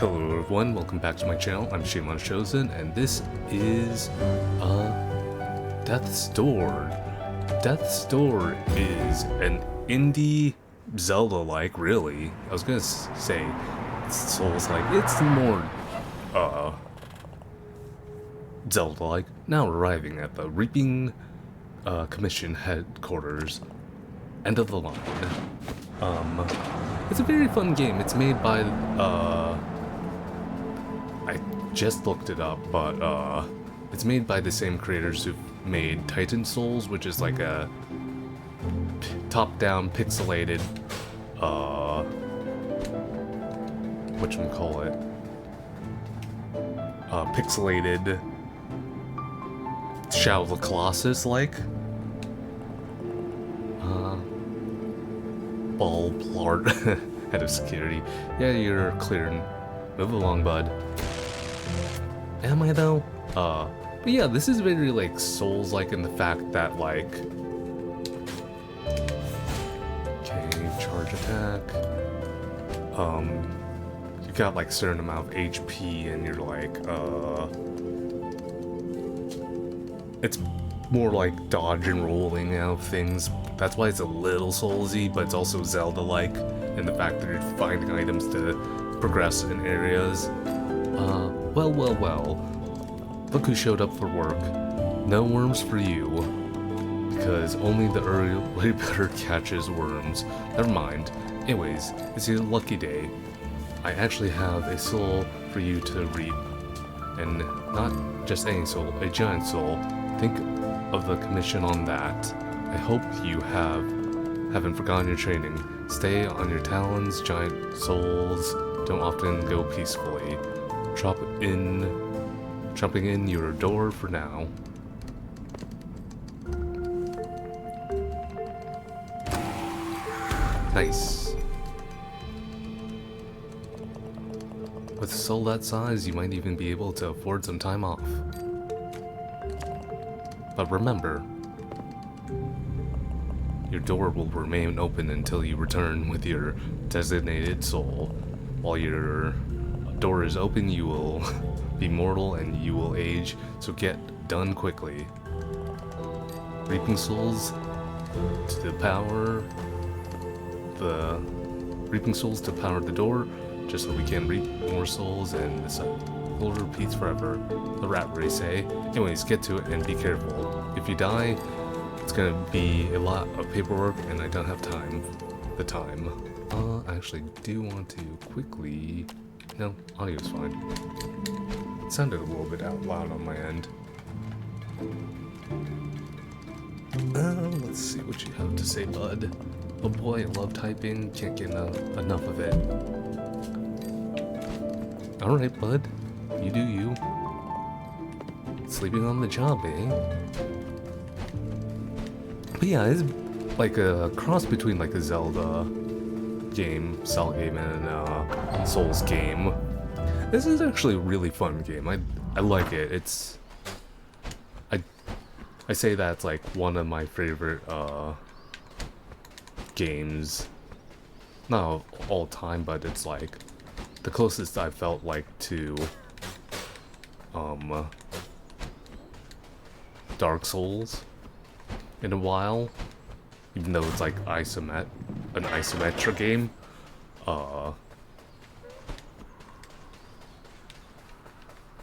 Hello everyone, welcome back to my channel. I'm ShimonShozen, and this is Death's Door. Death's Door is an indie Zelda-like, really. I was gonna say Souls-like. It's more Zelda-like. Now arriving at the Reaping Commission headquarters, end of the line. It's a very fun game. It's made by I just looked it up, but it's made by the same creators who've made Titan Souls, which is like a top-down pixelated whatchamacallit, pixelated Shadow of the Colossus like ball plart. Head of security. Yeah, you're clearing. Move along, bud. Am I though? But yeah, this is very like Souls-like in the fact that like, okay, charge attack. You got like certain amount of HP, and you're like, it's more like dodge and rolling out of things. That's why it's a little Soulsy, but it's also Zelda-like in the fact that you're finding items to progress in areas. Well. Look who showed up for work. No worms for you, because only the early bird catches worms. Never mind. Anyways, it's your lucky day. I actually have a soul for you to reap. And not just any soul, a giant soul. Think of the commission on that. I hope you haven't forgotten your training. Stay on your talons, giant souls don't often go peacefully. Jumping in your door for now. Nice. With a soul that size, you might even be able to afford some time off. But remember, your door will remain open until you return with your designated soul. While your door is open, you will be mortal and you will age, so get done quickly. Reaping souls to power the door, just so we can reap more souls, and the cycle repeats forever. The rat race, eh? Anyways, get to it and be careful. If you die, it's gonna be a lot of paperwork, and I don't have the time. I actually do want to quickly... No, audio's fine. It sounded a little bit out loud on my end. Let's see what you have to say, bud. Oh boy, I love typing. Can't get enough of it. Alright, bud. You do you. Sleeping on the job, eh? But yeah, it's like a cross between like a Zelda game, and Souls game. This is actually a really fun game. I like it. It's I say that's like one of my favorite games. Not of all time, but it's like the closest I felt like to Dark Souls in a while. Even though it's like an isometric game.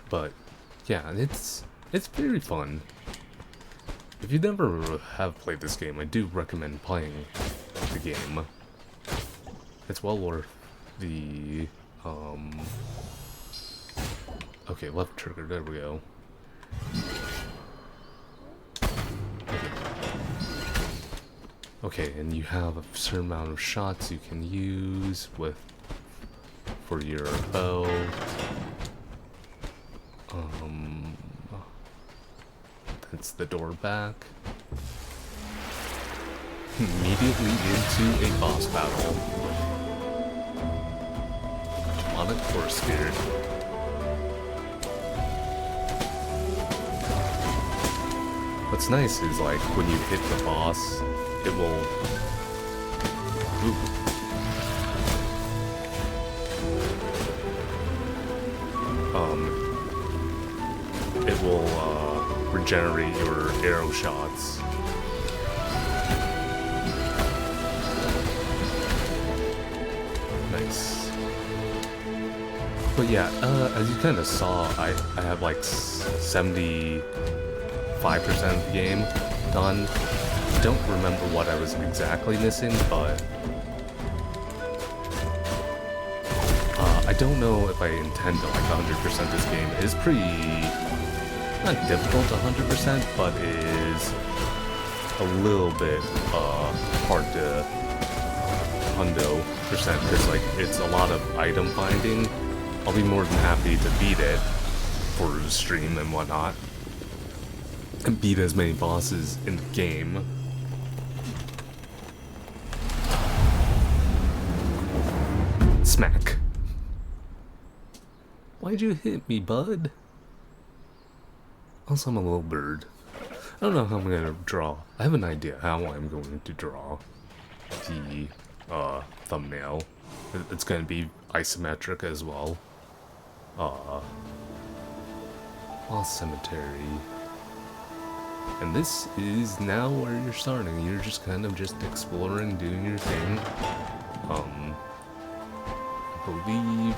But yeah, it's very fun. If you never have played this game, I do recommend playing the game. It's well worth the okay, left trigger, there we go. Okay, and you have a certain amount of shots you can use for your bow. That's the door back. Immediately into a boss battle. Demonic Force Spirit. What's nice is like when you hit the boss, it will... Ooh. it will regenerate your arrow shots. Nice. But yeah, as you kind of saw, I have like 75% of the game done. Don't remember what I was exactly missing, but I don't know if I intend to like 100% this game. It is pretty, not difficult 100%, but it is a little bit hard to 100% because like it's a lot of item finding. I'll be more than happy to beat it for the stream and whatnot, and beat as many bosses in the game. Smack. Why'd you hit me, bud? Also, I'm a little bird. I don't know how I'm gonna draw. I have an idea how I'm going to draw the thumbnail. It's gonna be isometric as well. Lost Cemetery. And this is now where you're starting. You're just kind of just exploring, doing your thing. I believe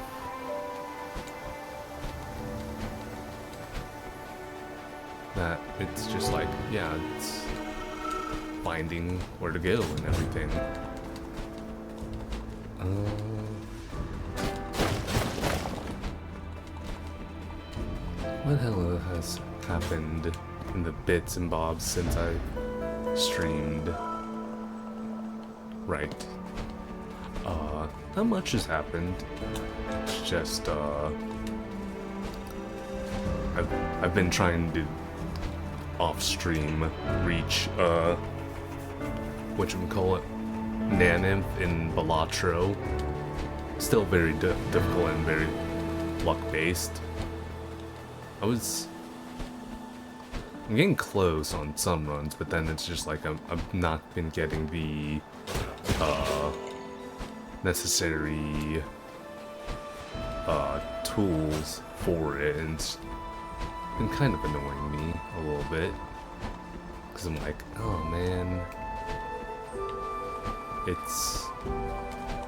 that it's just like, yeah, it's finding where to go and everything. What the hell has happened in the bits and bobs since I streamed? Right. Not much has happened. It's just, I've been trying to off-stream reach, whatchamacallit, Nanimp in Balatro. Still very difficult and very luck-based. I'm getting close on some runs, but then it's just like I've not been getting the necessary tools for it, and it's been kind of annoying me a little bit, because I'm like, oh man, it's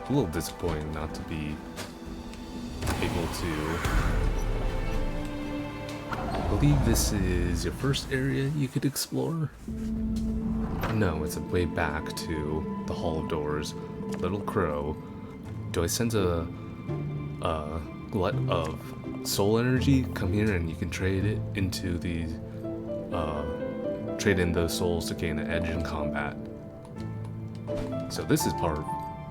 a little disappointing not to be able to. I believe this is your first area you could explore? No, it's a way back to the Hall of Doors. Little Crow. Do I sense a glut of soul energy? Come here and you can trade it into the trade in those souls to gain an edge in combat. So this is part of,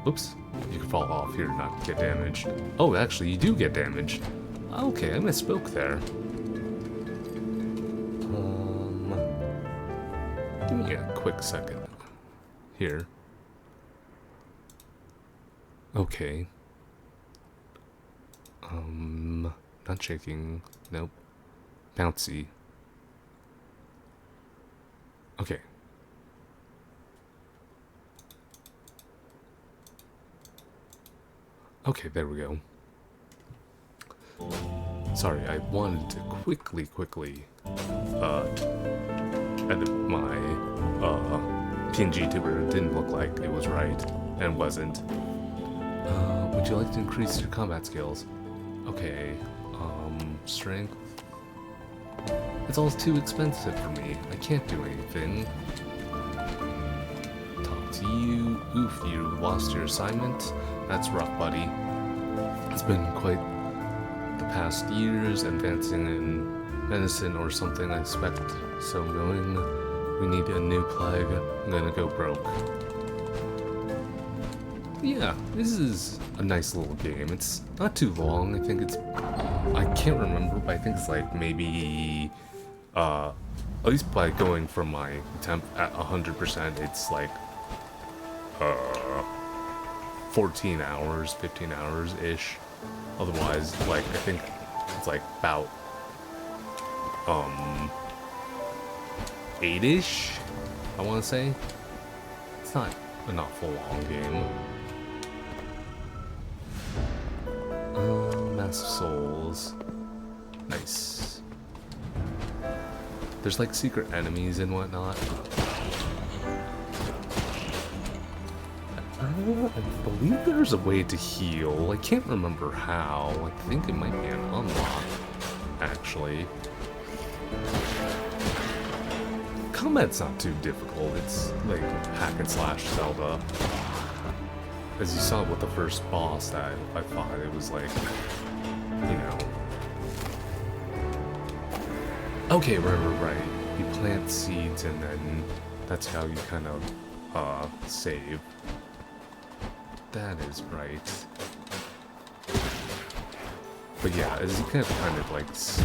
oops, you can fall off here and not get damaged. Oh, actually you do get damaged. Okay, I misspoke there. Give me a quick second here. Okay. Not shaking. Nope. Bouncy. Okay. Okay, there we go. Sorry, I wanted to quickly edit my PNG to where it didn't look like it was right, and wasn't. Would you like to increase your combat skills? Okay, strength. It's all too expensive for me. I can't do anything. Talk to you. Oof, you lost your assignment? That's rough, buddy. It's been quite the past years, advancing in medicine or something, I expect. So knowing we need a new plague, I'm gonna go broke. Yeah, this is a nice little game. It's not too long. I think it's, I can't remember, but I think it's like maybe, at least by going from my attempt at 100%, it's like 14 hours, 15 hours-ish. Otherwise, like, I think it's like about 8-ish, I want to say. It's not an awful long game. Mass of Souls. Nice. There's like secret enemies and whatnot. I believe there's a way to heal. I can't remember how. I think it might be an unlock, actually. Combat's not too difficult. It's like hack and slash Zelda. As you saw with the first boss that I fought, it was like, you know. Okay, right. You plant seeds and then that's how you kind of save. That is right. But yeah, as you can kind of like see,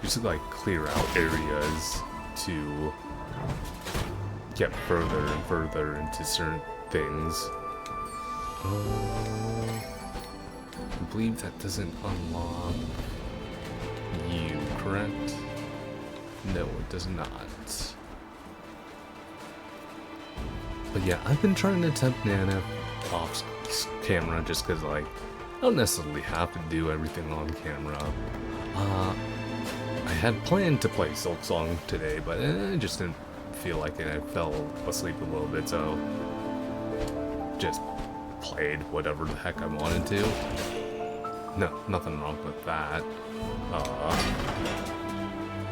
you should like clear out areas to get further and further into certain things. I believe that doesn't unlock you, correct? No, it does not. But yeah, I've been trying to tempt Nana off camera just because, like, I don't necessarily have to do everything on camera. I had planned to play Silk Song today, but I just didn't feel like it. I fell asleep a little bit, so just played whatever the heck I wanted to. No, nothing wrong with that.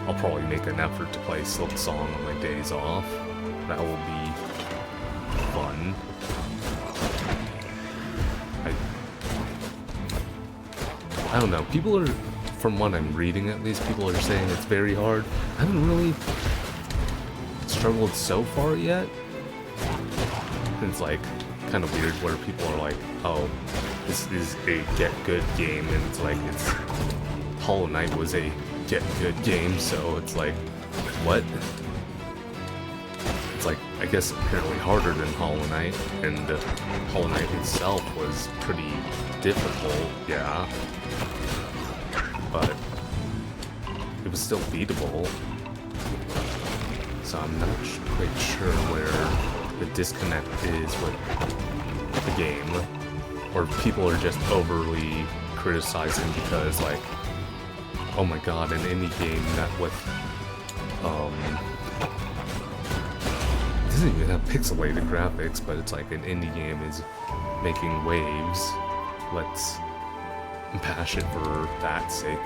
I'll probably make an effort to play Silk Song on my days off. That will be fun. I don't know. People are, from what I'm reading at least, people are saying it's very hard. I haven't really struggled so far yet. It's like kind of weird where people are like, oh, this is a get good game, and it's like, it's Hollow Knight was a get good game, so it's like, what? It's like, I guess apparently harder than Hollow Knight, and Hollow Knight itself was pretty difficult, yeah. But it was still beatable. So I'm not quite sure where the disconnect is with the game. Or people are just overly criticizing because, like, oh my god, an indie game that with, it doesn't even have pixelated graphics, but it's like an indie game is making waves. Let's bash it for that sake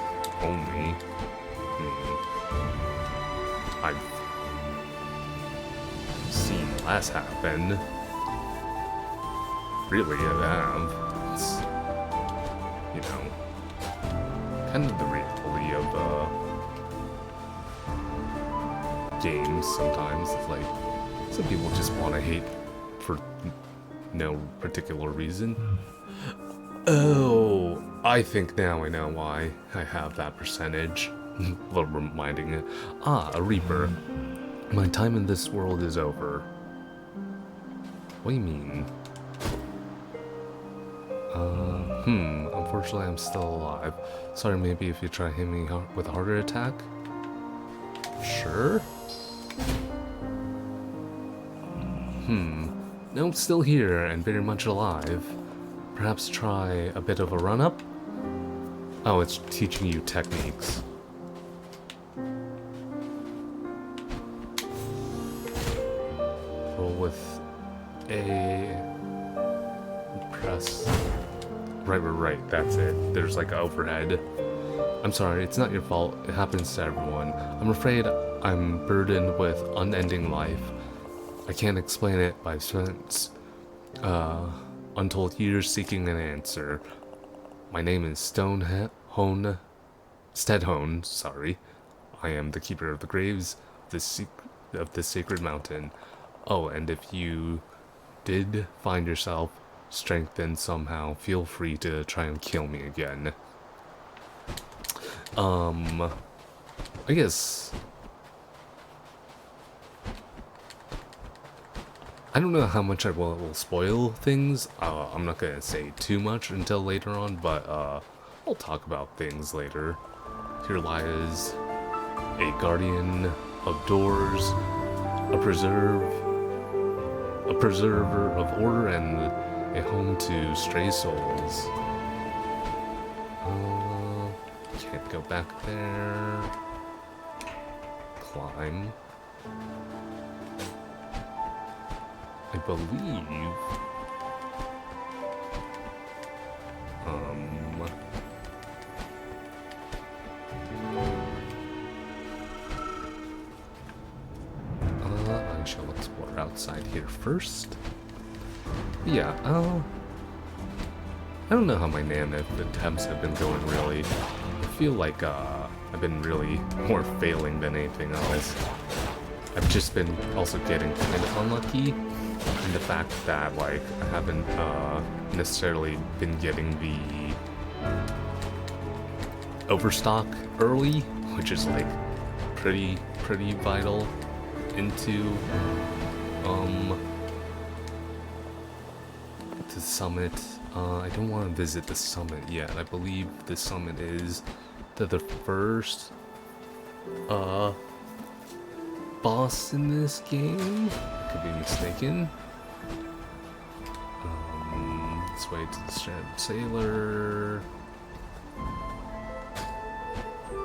only. I've seen less happen. Really, I have. It's, you know, kind of the reality of games sometimes. It's like, some people just want to hate for no particular reason. Oh, I think now I know why I have that percentage. A little reminding it. Ah, a Reaper. My time in this world is over. What do you mean? Unfortunately I'm still alive. Sorry, maybe if you try hitting me with a harder attack? Sure? No, still here and very much alive. Perhaps try a bit of a run-up? Oh, it's teaching you techniques. Roll with A... press... Right, that's it. There's like overhead. I'm sorry, it's not your fault. It happens to everyone. I'm afraid I'm burdened with unending life. I can't explain it, but I've spent untold years seeking an answer. My name is Stedhone, sorry. I am the keeper of the graves of this sacred mountain. Oh, and if you did find yourself strengthened somehow, feel free to try and kill me again. I guess I don't know how much I will spoil things. I'm not gonna say too much until later on, but I'll talk about things later. Here lies a guardian of doors, a preserver of order, and A home to stray souls. Can't go back there. Climb. I believe. I shall explore outside here first. Yeah, I don't know how my Nanith attempts have been going, really. I feel like, I've been really more failing than anything else. I've just been also getting kind of unlucky in the fact that, like, I haven't, necessarily been getting the overstock early, which is, like, pretty vital into, the summit. I don't want to visit the summit yet. I believe the summit is the first boss in this game. I could be mistaken. Let's wait to the Stranded Sailor.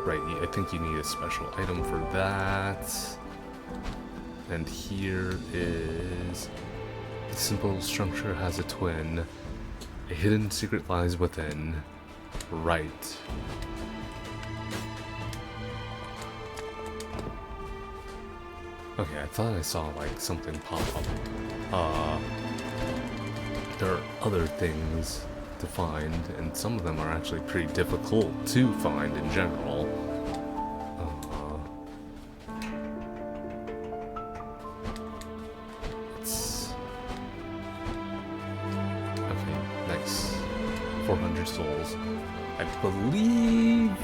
Right, I think you need a special item for that. And here is... The simple structure has a twin. A hidden secret lies within. Right. Okay, I thought I saw, like, something pop up. There are other things to find, and some of them are actually pretty difficult to find in general. Okay, nice. 400 souls. I believe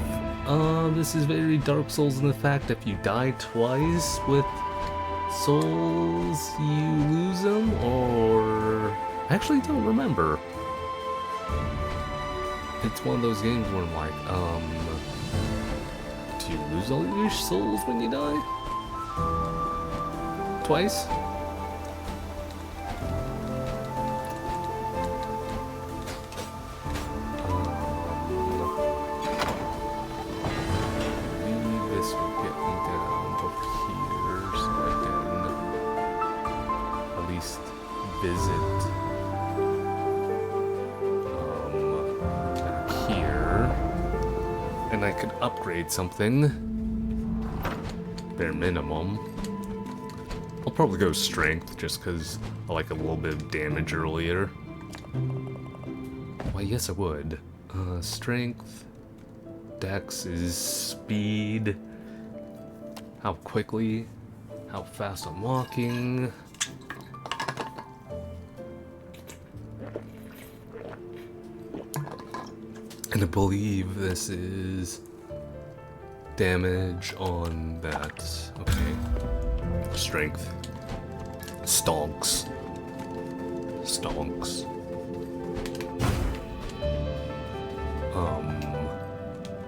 this is very Dark Souls in the fact if you die twice with souls, you lose them, or... I actually don't remember. It's one of those games where I'm like, do you lose all your souls when you die? Twice? Maybe this will get me down over here so I can at least visit and I could upgrade something. Bare minimum. I'll probably go strength just because I like a little bit of damage earlier. Why, yes I would. Strength. Dex is speed. How quickly. How fast I'm walking. And I believe this is damage on that. Okay. Strength. Stonks. Stonks.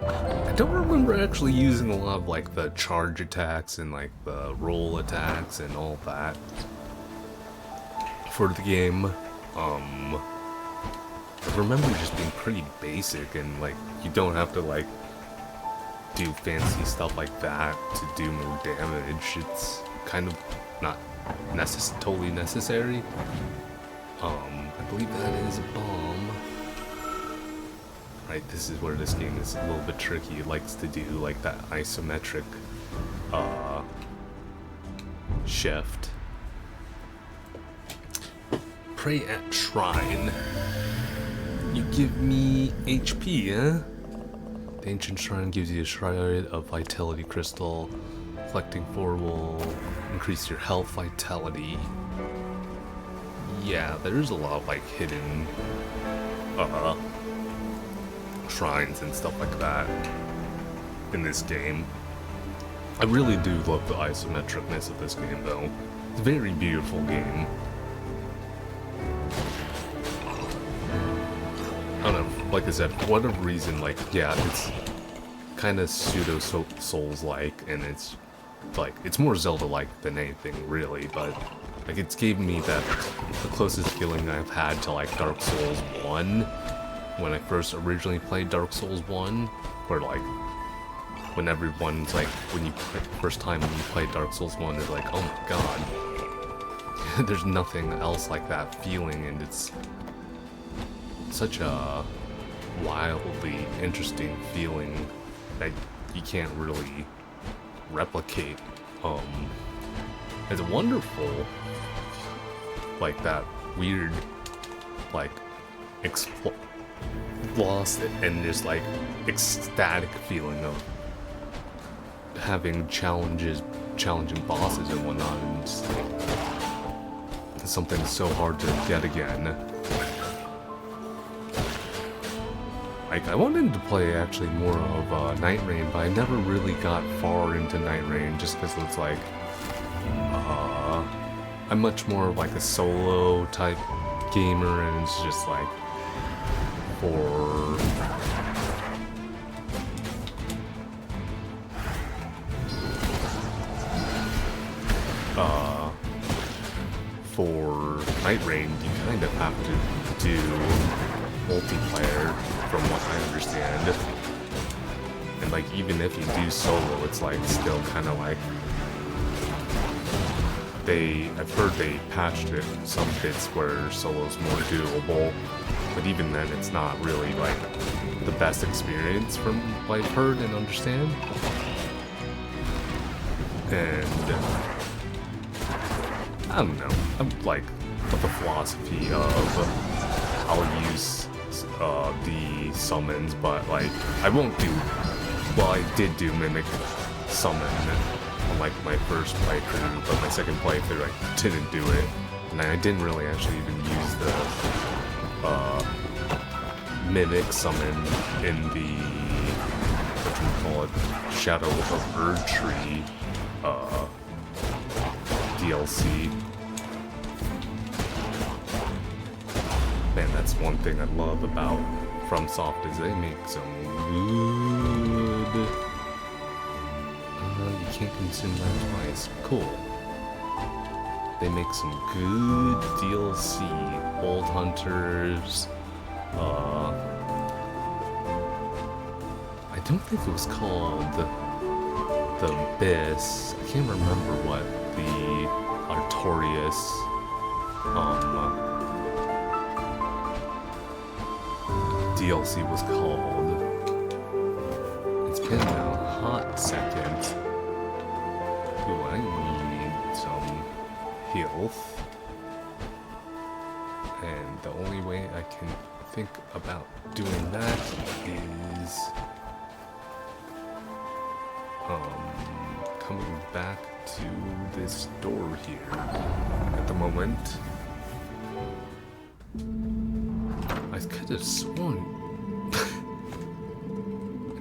I don't remember actually using a lot of like the charge attacks and like the roll attacks and all that for the game. I remember just being pretty basic and like you don't have to like do fancy stuff like that to do more damage. It's kind of not totally necessary. I believe that is a bomb. Right, this is where this game is a little bit tricky. It likes to do like that isometric shift. Pray at Shrine. You give me HP, eh? The ancient shrine gives you a shroud of vitality crystal. Collecting 4 will increase your health vitality. Yeah, there's a lot of like hidden shrines and stuff like that in this game. I really do love the isometricness of this game though. It's a very beautiful game. I don't know, like I said, for whatever reason, like, yeah, it's kind of pseudo-Souls-like, and it's, like, it's more Zelda-like than anything, really, but Like, it's gave me the closest feeling I've had to, like, Dark Souls 1, when I first originally played Dark Souls 1, where, like, when everyone's, like, first time when you play Dark Souls 1 is like, oh my god, there's nothing else like that feeling, and it's such a wildly interesting feeling that you can't really replicate. It's wonderful, like that weird, like, lost and just like ecstatic feeling of having challenging bosses and whatnot, and it's something so hard to get again. Like, I wanted to play actually more of Night Rain, but I never really got far into Night Rain just because it's like, I'm much more of like a solo type gamer, and it's just like for Night Rain, you kind of have to do multiplayer, from what I understand. And like, even if you do solo, it's like still kind of like I've heard they patched it some bits where solo's more doable, but even then it's not really like the best experience from what I've heard and understand. And I don't know, I'm like of the philosophy of I'll use the summons, but like I won't do, well, I did do Mimic Summon on like my first playthrough, but my second playthrough I didn't do it, and I didn't really actually even use the Mimic Summon in the, what you call it, Shadow of Erdtree DLC. Man, that's one thing I love about FromSoft is they make some good... you can't consume that twice. Cool. They make some good DLC. Old Hunters. I don't think it was called the Abyss. I can't remember what the Artorias DLC was called. It's been a hot second. Ooh, I need some health. And the only way I can think about doing that is coming back to this door here at the moment. I could have sworn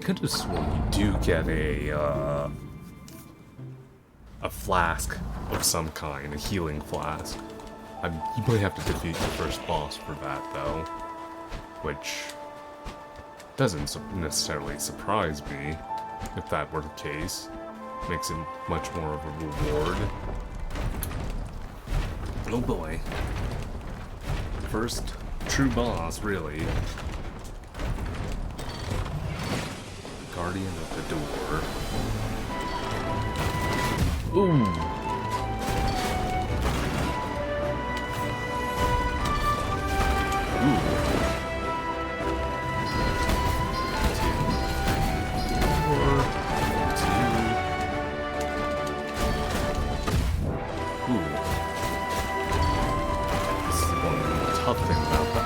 you do get a flask of some kind, a healing flask. You might have to defeat the first boss for that, though, which doesn't necessarily surprise me if that were the case. Makes it much more of a reward. Oh boy. First true boss, really. Guardian of the Door. Ooh!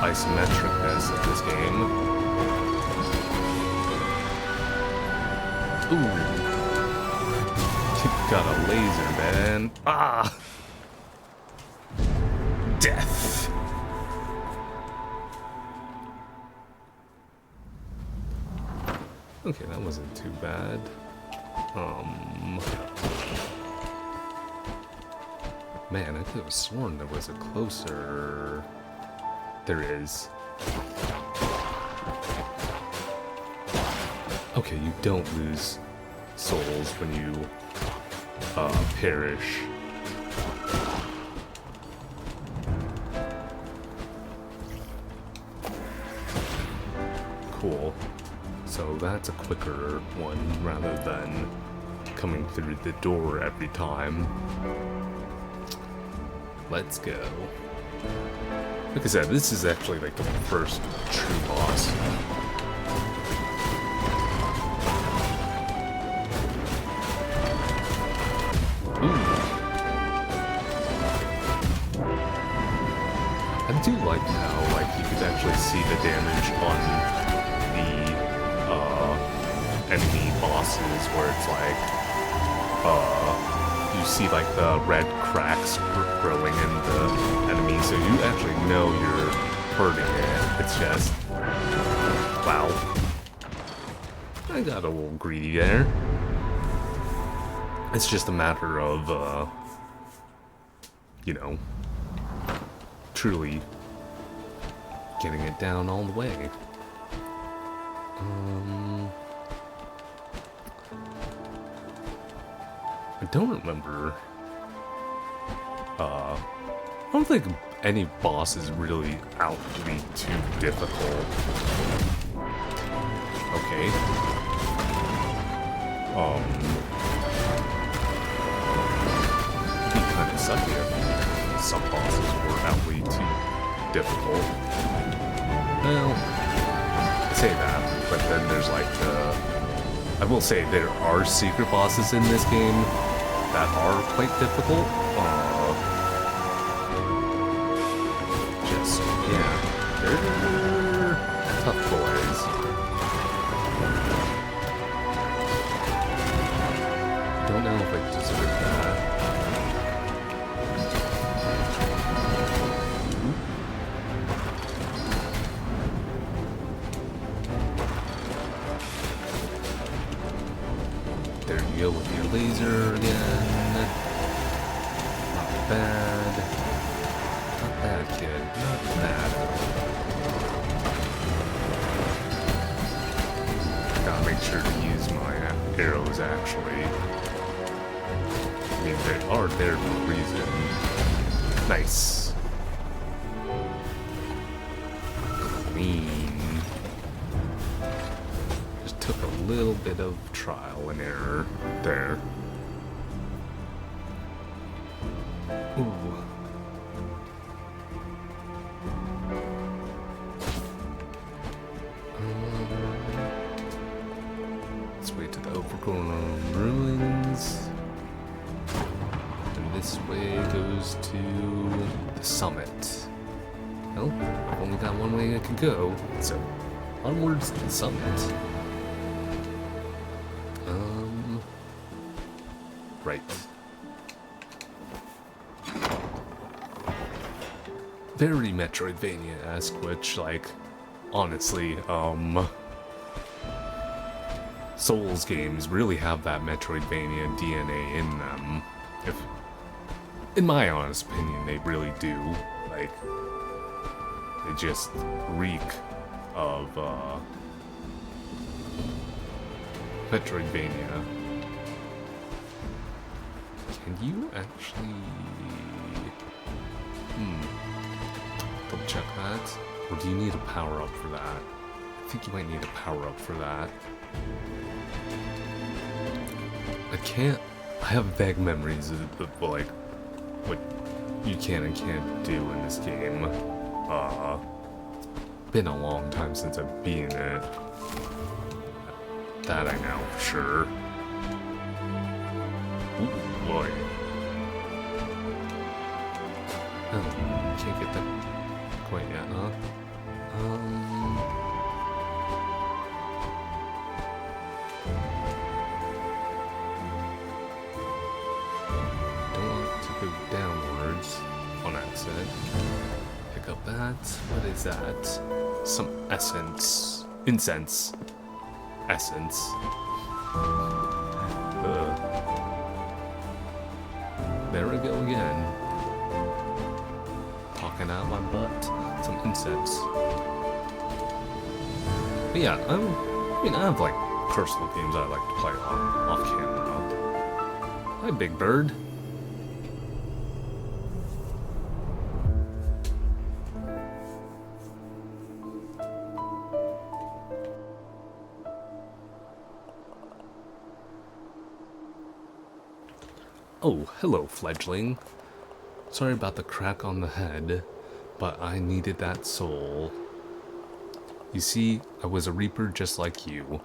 Isometricness of this game. Ooh. You've got a laser, man. Ah! Death. Okay, that wasn't too bad. Man, I could have sworn there was a closer... There is. Okay, you don't lose souls when you perish. cool. So that's a quicker one rather than coming through the door every time. Let's go. Like I said, this is actually like the first true boss. I do like how like you could actually see the damage on the enemy bosses, where it's like you see like the red cracks growing in the enemy, so you actually know you're hurting it. It's just wow. I got a little greedy there. It's just a matter of you know, truly getting it down all the way. I don't remember. I don't think any boss is really outly too difficult. Okay. It'd be kind of sucky if some bosses were outly too difficult. Well, I say that, but then there's like I will say there are secret bosses in this game that are quite difficult. Just, yeah, they're tough boys. Don't know if I deserve that. There you go with your laser again. Not bad. Not bad, kid. Not bad. Gotta make sure to use my arrows, actually. I mean, they are there for a reason. Nice. Clean. Just took a little bit of trial and error there. Ooh. Let's wait to the overgrown ruins. And this way goes to the summit. Well, I've only got one way I can go, so onwards to the summit. Right. Very Metroidvania-esque, which, like, honestly, Souls games really have that Metroidvania DNA in them. In my honest opinion, they really do. Like, they just reek of, Metroidvania. Can you actually... double check that? Or do you need a power-up for that? I think you might need a power-up for that. I have vague memories of like, what you can and can't do in this game. Been a long time since I've beaten it. That I know for sure. Ooh, boy. Oh, can't get that quite yet, huh? Don't want to go downwards on accident. Pick up that. What is that? Some essence. Incense. Essence. There we go again. Talking out my butt. Some incense. But yeah, I have like personal games I like to play off camera. Hi, Big Bird. Oh, hello, fledgling. Sorry about the crack on the head, but I needed that soul. You see, I was a reaper just like you.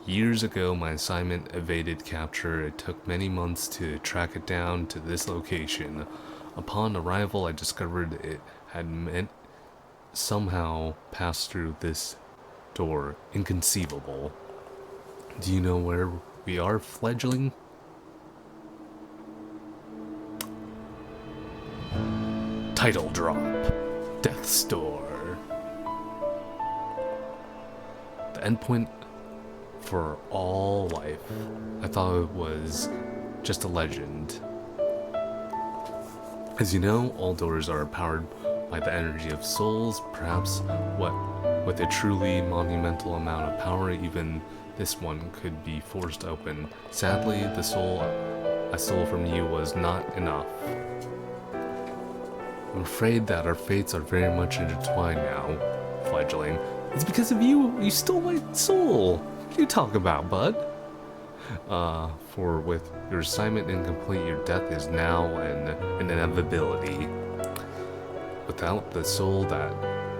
Years ago, my assignment evaded capture. It took many months to track it down to this location. Upon arrival, I discovered it had somehow passed through this door. Inconceivable. Do you know where we are, fledgling? Title drop. Death's Door. The endpoint for all life. I thought it was just a legend. As you know, all doors are powered by the energy of souls. Perhaps with a truly monumental amount of power, even this one could be forced open. Sadly, the soul I stole from you was not enough. I'm afraid that our fates are very much intertwined now, fledgling. It's because of you. You stole my soul. What are you talking about, bud? For with your assignment incomplete, your death is now an inevitability. Without the soul that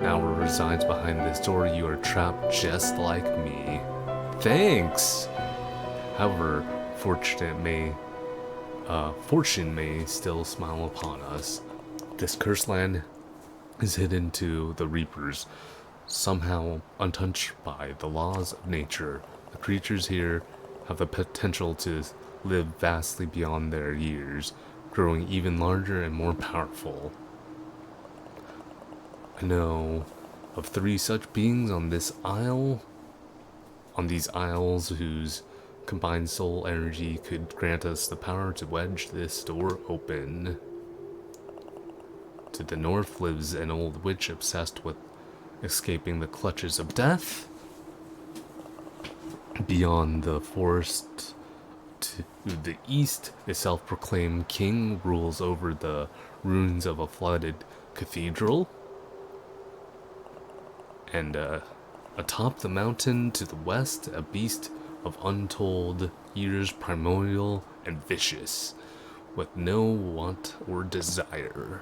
now resides behind this door, you are trapped just like me. Thanks! However, fortune may still smile upon us. This cursed land is hidden to the reapers, somehow untouched by the laws of nature. The creatures here have the potential to live vastly beyond their years, growing even larger and more powerful. I know of 3 such beings on this isle, on these isles whose combined soul energy could grant us the power to wedge this door open. To the north lives an old witch obsessed with escaping the clutches of death. Beyond the forest to the east, a self-proclaimed king rules over the ruins of a flooded cathedral. And atop the mountain to the west, a beast of untold years, primordial and vicious, with no want or desire.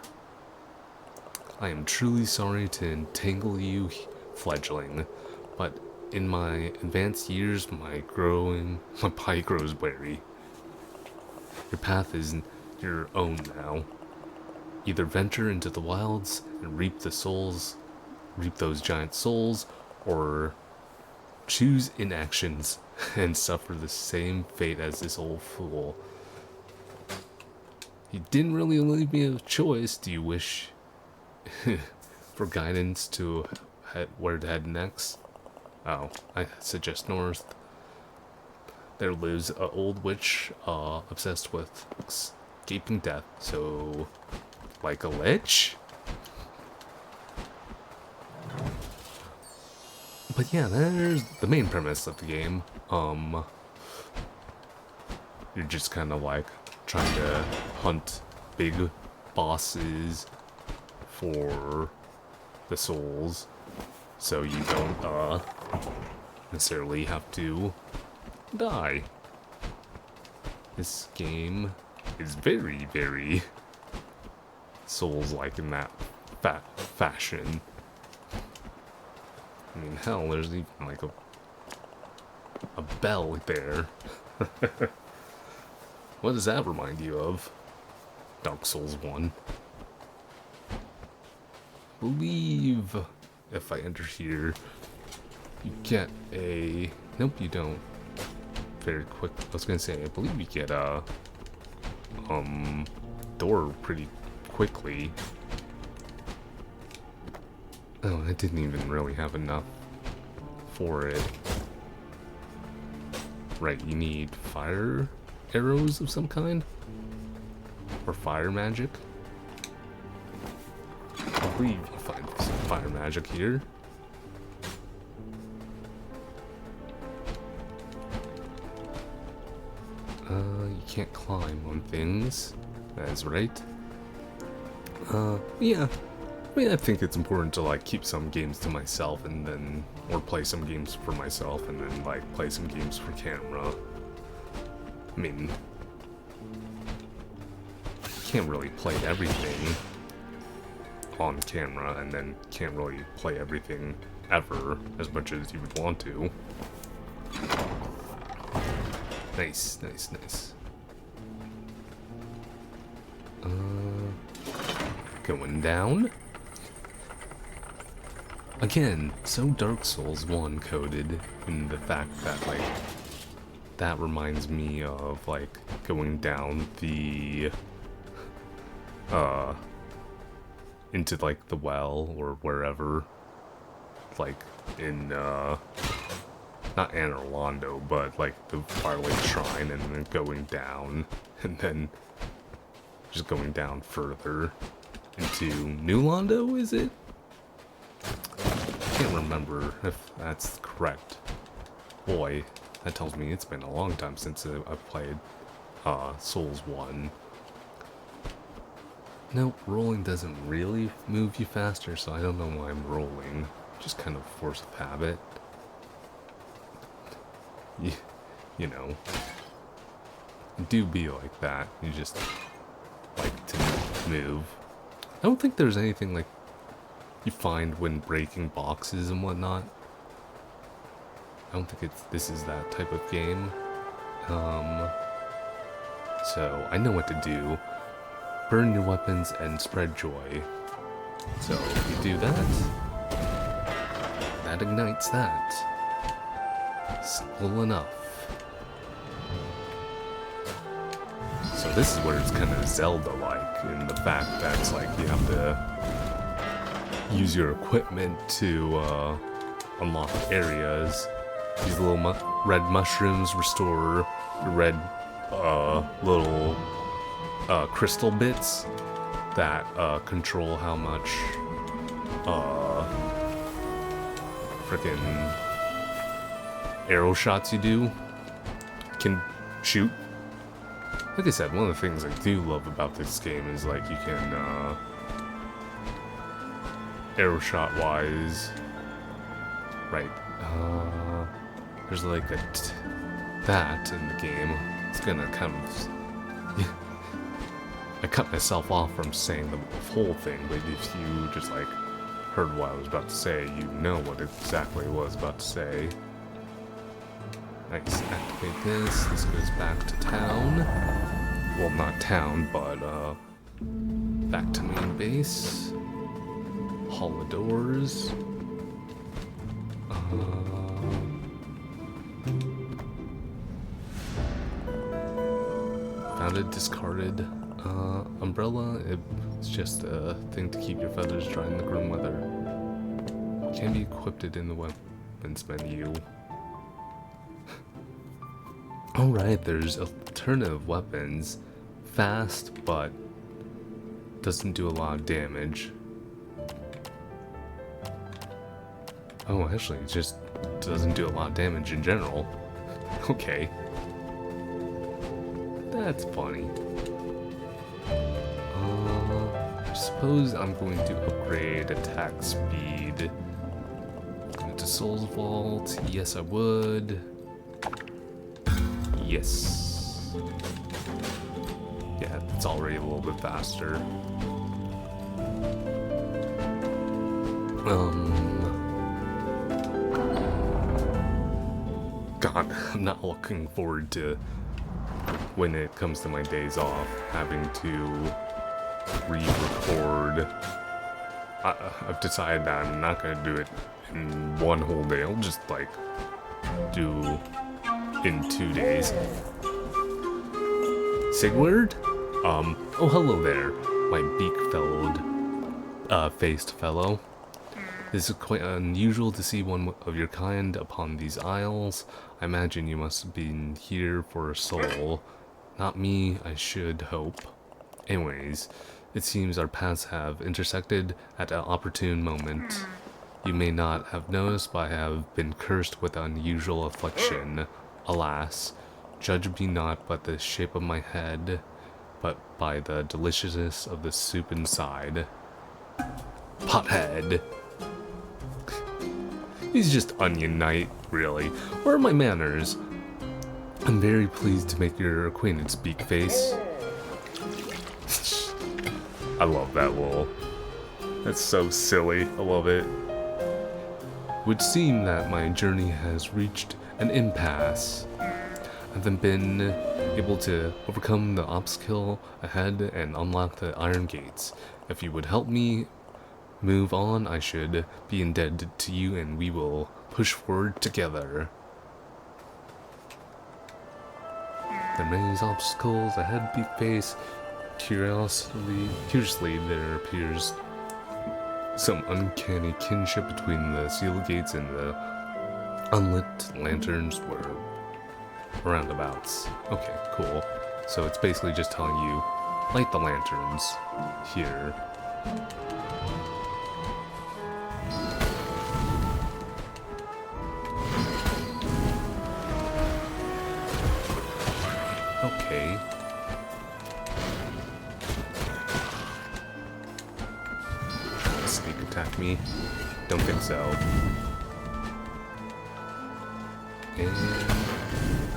I am truly sorry to entangle you, fledgling, but in my advanced years, my body grows weary. Your path is your own now. Either venture into the wilds and reap those giant souls, or choose inactions and suffer the same fate as this old fool. You didn't really leave me a choice. Do you wish for guidance to where to head next? Oh, I suggest north. There lives an old witch obsessed with escaping death, so like a lich? But yeah, there's the main premise of the game. You're just kind of like trying to hunt big bosses for the souls, so you don't necessarily have to die. This game is very, very Souls-like in that fashion. I mean, hell, there's even like a bell there. What does that remind you of? Dark Souls 1. I believe if I enter here, you get a... Nope, you don't. Very quick. I was gonna say, I believe you get a door pretty quickly. Oh, I didn't even really have enough for it. Right, you need fire arrows of some kind? Or fire magic? I believe you find some fire magic here. You can't climb on things. That is right. Yeah. I mean, I think it's important to, like, keep some games to myself and then... Or play some games for myself and then, like, play some games for camera. I mean... can't really play everything on camera, and then can't really play everything ever as much as you would want to. Nice, nice, nice. Going down. Again, so Dark Souls 1 coded in the fact that, like, that reminds me of, like, going down the, into, like, the well or wherever, like, in, not Anne Orlando, but, like, the Firelight Shrine, and then going down, and then just going down further into New Londo, is it? I can't remember if that's correct. Boy, that tells me it's been a long time since I've played Souls 1. Nope, rolling doesn't really move you faster, so I don't know why I'm rolling. Just kind of force of habit. You know. It do be like that. You just like to move. I don't think there's anything like you find when breaking boxes and whatnot. I don't think this is that type of game. So I know what to do. Burn your weapons and spread joy. So if you do that, that ignites that. Simple enough. So this is where it's kind of Zelda-like in the fact that it's like you have to use your equipment to unlock areas. These little red mushrooms restore your red little crystal bits that control how much frickin' arrow shots you can shoot. Like I said, one of the things I do love about this game is like you can arrow shot wise, right? There's like that in the game. It's gonna kind of. I cut myself off from saying the whole thing, but if you just like heard what I was about to say, you know what exactly I was about to say. Nice. Activate this. This goes back to town. Well, not town, but back to main base. Hall of Doors. Found a discarded umbrella. It's just a thing to keep your feathers dry in the grim weather. Can be equipped in the weapons menu. Alright, there's alternative weapons. Fast, but doesn't do a lot of damage. Oh, actually, it just doesn't do a lot of damage in general. Okay. That's funny. I suppose I'm going to upgrade attack speed. Go to Souls Vault. Yes, I would. Yes. Yeah, it's already a little bit faster. God, I'm not looking forward to when it comes to my days off, having to re-record. I've decided that I'm not gonna do it in one whole day. I'll just like do in 2 days. Sigward? Oh hello there, my beak-felled faced fellow. This is quite unusual to see one of your kind upon these isles. I imagine you must have been here for a soul. Not me, I should hope. Anyways, it seems our paths have intersected at an opportune moment. You may not have noticed, but I have been cursed with unusual affliction. Alas, judge me not by the shape of my head, but by the deliciousness of the soup inside. Pothead. He's just Onion Knight, really. Where are my manners? I'm very pleased to make your acquaintance, Beakface. I love that lol. That's so silly. I love it. It would seem that my journey has reached an impasse. I haven't been able to overcome the obstacle ahead and unlock the iron gates. If you would help me move on, I should be indebted to you and we will push forward together. There are many obstacles ahead we face. Curiously, there appears some uncanny kinship between the sealed gates and the unlit lanterns were roundabouts. Okay, cool. So it's basically just telling you, light the lanterns here. Okay. Sneak attack me? Don't think so. And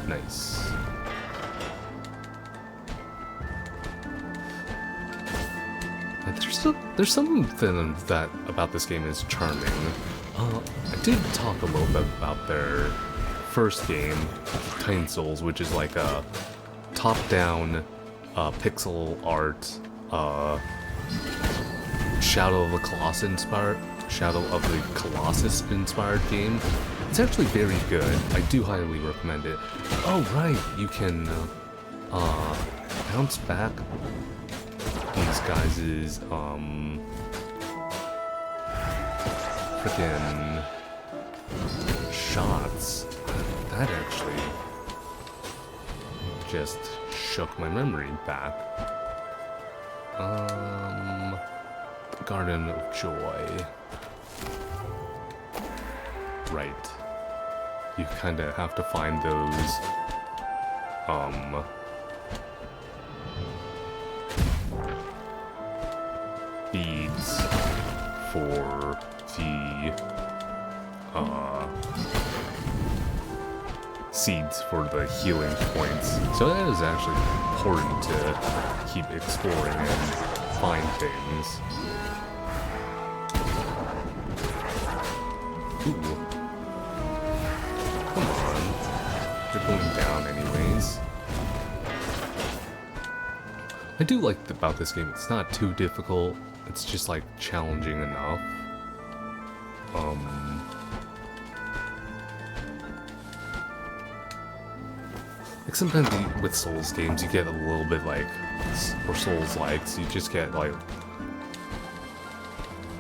nice. There's something that about this game is charming. I did talk a little bit about their first game, Titan Souls, which is like a top-down pixel art Shadow of the Colossus inspired game. It's actually very good. I do highly recommend it. Oh right, you can bounce back these guys' freaking shots. That actually just shook my memory back. Garden of Joy. Right. You kinda have to find those, beads for the, seeds for the healing points. So that is actually important to keep exploring and find things. Ooh. Come on. They're going down anyways. I do like about this game, it's not too difficult. It's just like challenging enough. Like sometimes with Souls games you get a little bit like, or Souls-likes, you just get like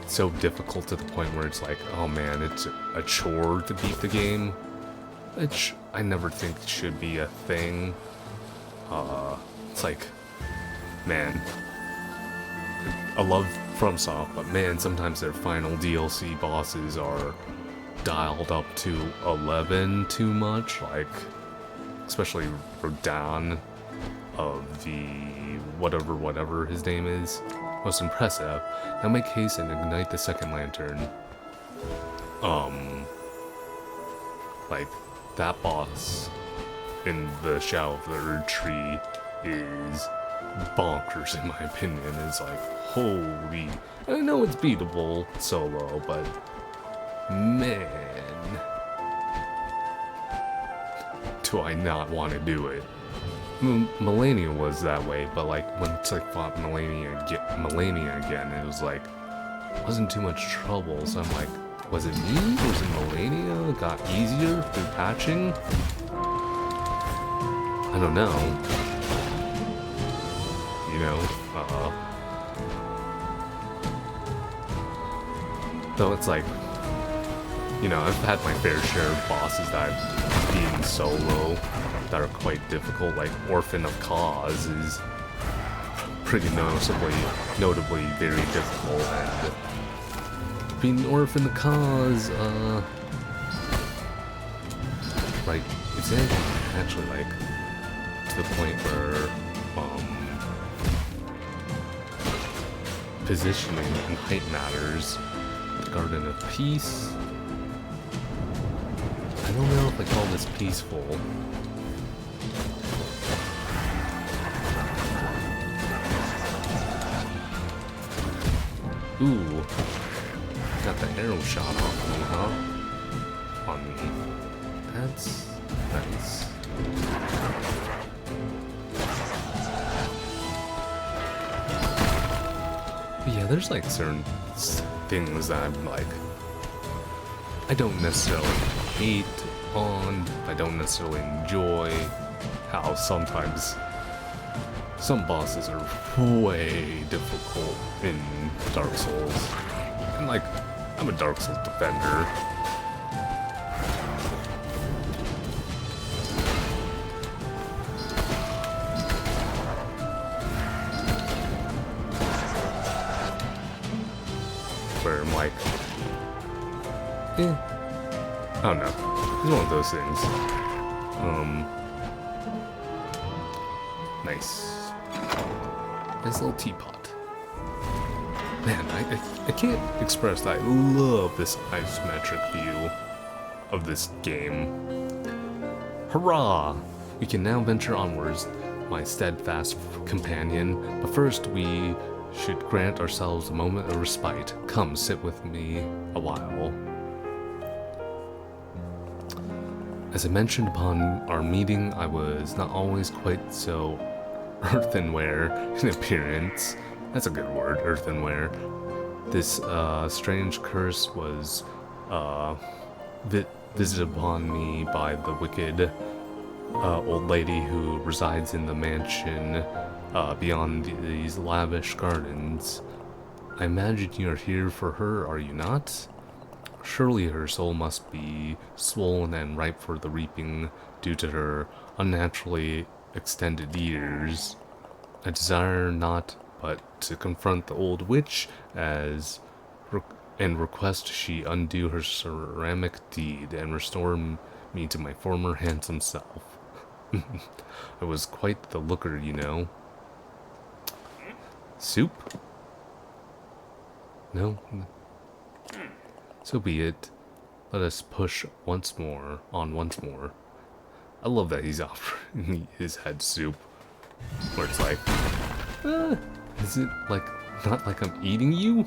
so difficult to the point where it's like, oh man, it's a chore to beat the game, which I never think should be a thing. It's like, man, I love FromSoft, but man, sometimes their final DLC bosses are dialed up to 11 too much, like, especially Rodan of the whatever his name is. Most impressive. Now make haste and ignite the second lantern. Like, that boss in the Shadow of the Erd Tree is bonkers in my opinion. It's like, holy... I know it's beatable solo, but... man... do I not want to do it. Melania was that way, but like, once I fought Melania again, it was like, wasn't too much trouble, so I'm like, was it me? Was it Melania? It got easier through patching? I don't know. You know, though it's like, you know, I've had my fair share of bosses that I've beaten solo that are quite difficult, like Orphan of Cause is pretty notably very difficult, and being Orphan of Cause, like, it's actually like to the point where positioning and height matters. Garden of Peace. I don't know if I call this peaceful. Ooh. Got the arrow shot off me, huh? On me. That's nice. But yeah, there's like certain things that I'm like, I don't necessarily hate on, I don't necessarily enjoy. How sometimes some bosses are way difficult in Dark Souls. And like, I'm a Dark Souls defender. Where I'm like, I don't know. It's one of those things. Nice. Nice little teapot. Man, I can't express that I love this isometric view of this game. Hurrah! We can now venture onwards, my steadfast companion, but first we should grant ourselves a moment of respite. Come, sit with me a while. As I mentioned upon our meeting, I was not always quite so earthenware in appearance. That's a good word, earthenware. This strange curse was visited upon me by the wicked old lady who resides in the mansion beyond these lavish gardens. I imagine you're here for her, are you not? Surely her soul must be swollen and ripe for the reaping due to her unnaturally extended years. I desire not but to confront the old witch and request she undo her ceramic deed and restore me to my former handsome self. I was quite the looker, you know. Soup? No? So be it. Let us push once more. I love that he's offering his head soup. Where it's like, is it like, not like I'm eating you?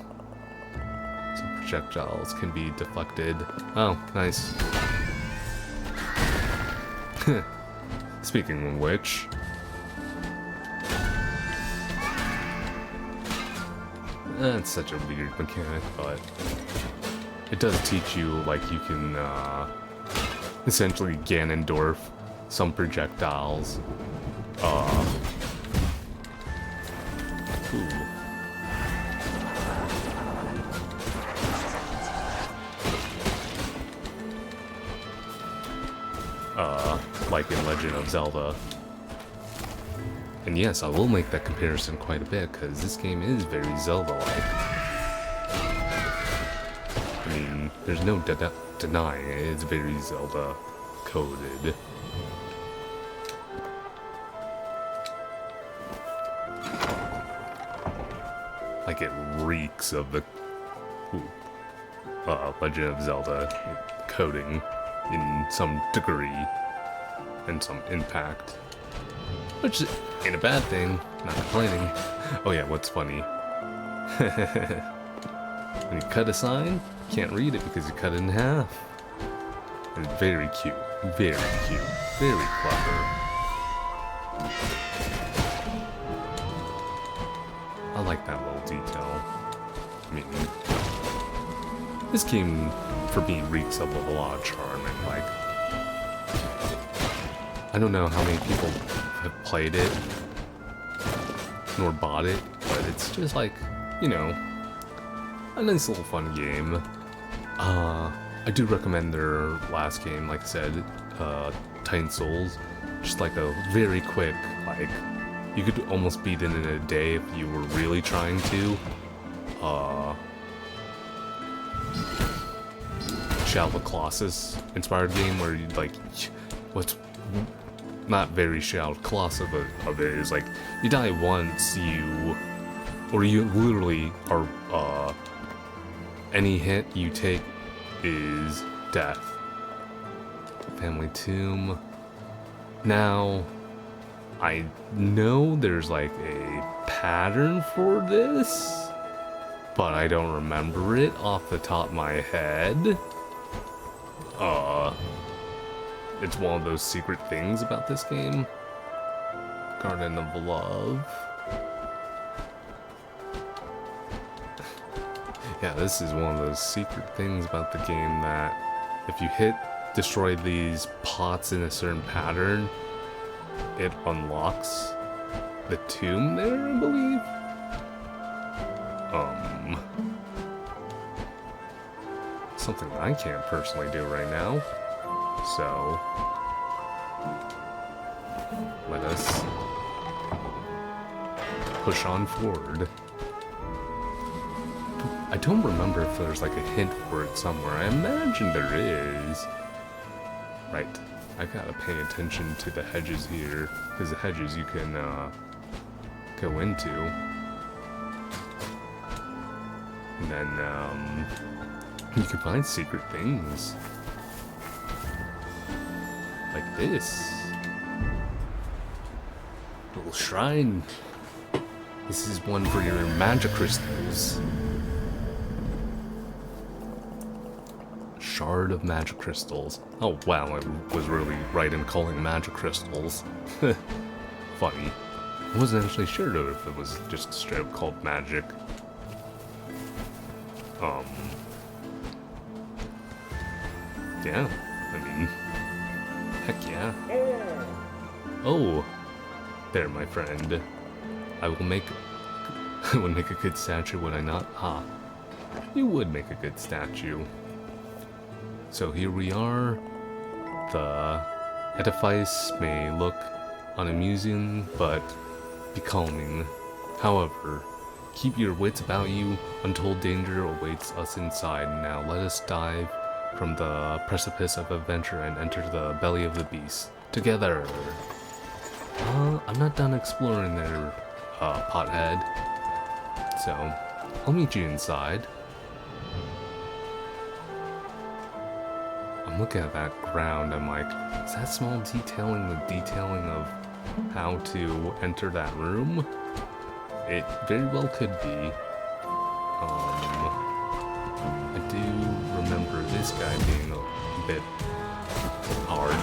Some projectiles can be deflected. Oh, nice. Speaking of which, that's such a weird mechanic, but it does teach you, like, you can, essentially Ganondorf some projectiles. Ooh. Like in Legend of Zelda. And yes, I will make that comparison quite a bit, because this game is very Zelda-like. I mean, there's no denying it, it's very Zelda-coded. Like, it reeks of the Legend of Zelda coding in some degree and some impact. Which ain't a bad thing, not complaining. Oh yeah, what's funny? When you cut a sign, you can't read it because you cut it in half. It's very cute, very clever. I like that little detail. I mean, this game, for me, reeks of a lot of charm, and like, I don't know how many people have played it, nor bought it, but it's just like, you know, a nice little fun game. I do recommend their last game, like I said, Titan Souls. Just like a very quick, like, you could almost beat it in a day if you were really trying to. Shadow of the Colossus inspired game where you like, what's not very Shadow of the Colossus of it is like, you die once, you literally are, any hit you take is death. Family Tomb. Now, I know there's like a pattern for this, but I don't remember it off the top of my head. It's one of those secret things about this game. Garden of Love. Yeah, this is one of those secret things about the game that if you destroy these pots in a certain pattern, it unlocks the tomb there, I believe. Something I can't personally do right now. So, let us push on forward. I don't remember if there's like a hint for it somewhere. I imagine there is. Right. I gotta pay attention to the hedges here, because the hedges you can go into. And then you can find secret things. Like this. Little shrine. This is one for your magic crystals. Shard of magic crystals. Oh wow, I was really right in calling magic crystals. Funny. I wasn't actually sure if it was just straight up called magic. Yeah, I mean, heck yeah. Oh, there, my friend. I will make a good statue, would I not? Ah, you would make a good statue. So here we are. The edifice may look unamusing, but be calming. However, keep your wits about you. Untold danger awaits us inside. Now let us dive from the precipice of adventure and enter the belly of the beast together. I'm not done exploring there, pothead. So, I'll meet you inside. I'm looking at that ground, I'm like, is that small detailing the detailing of how to enter that room? It very well could be. I do remember this guy being a bit hard.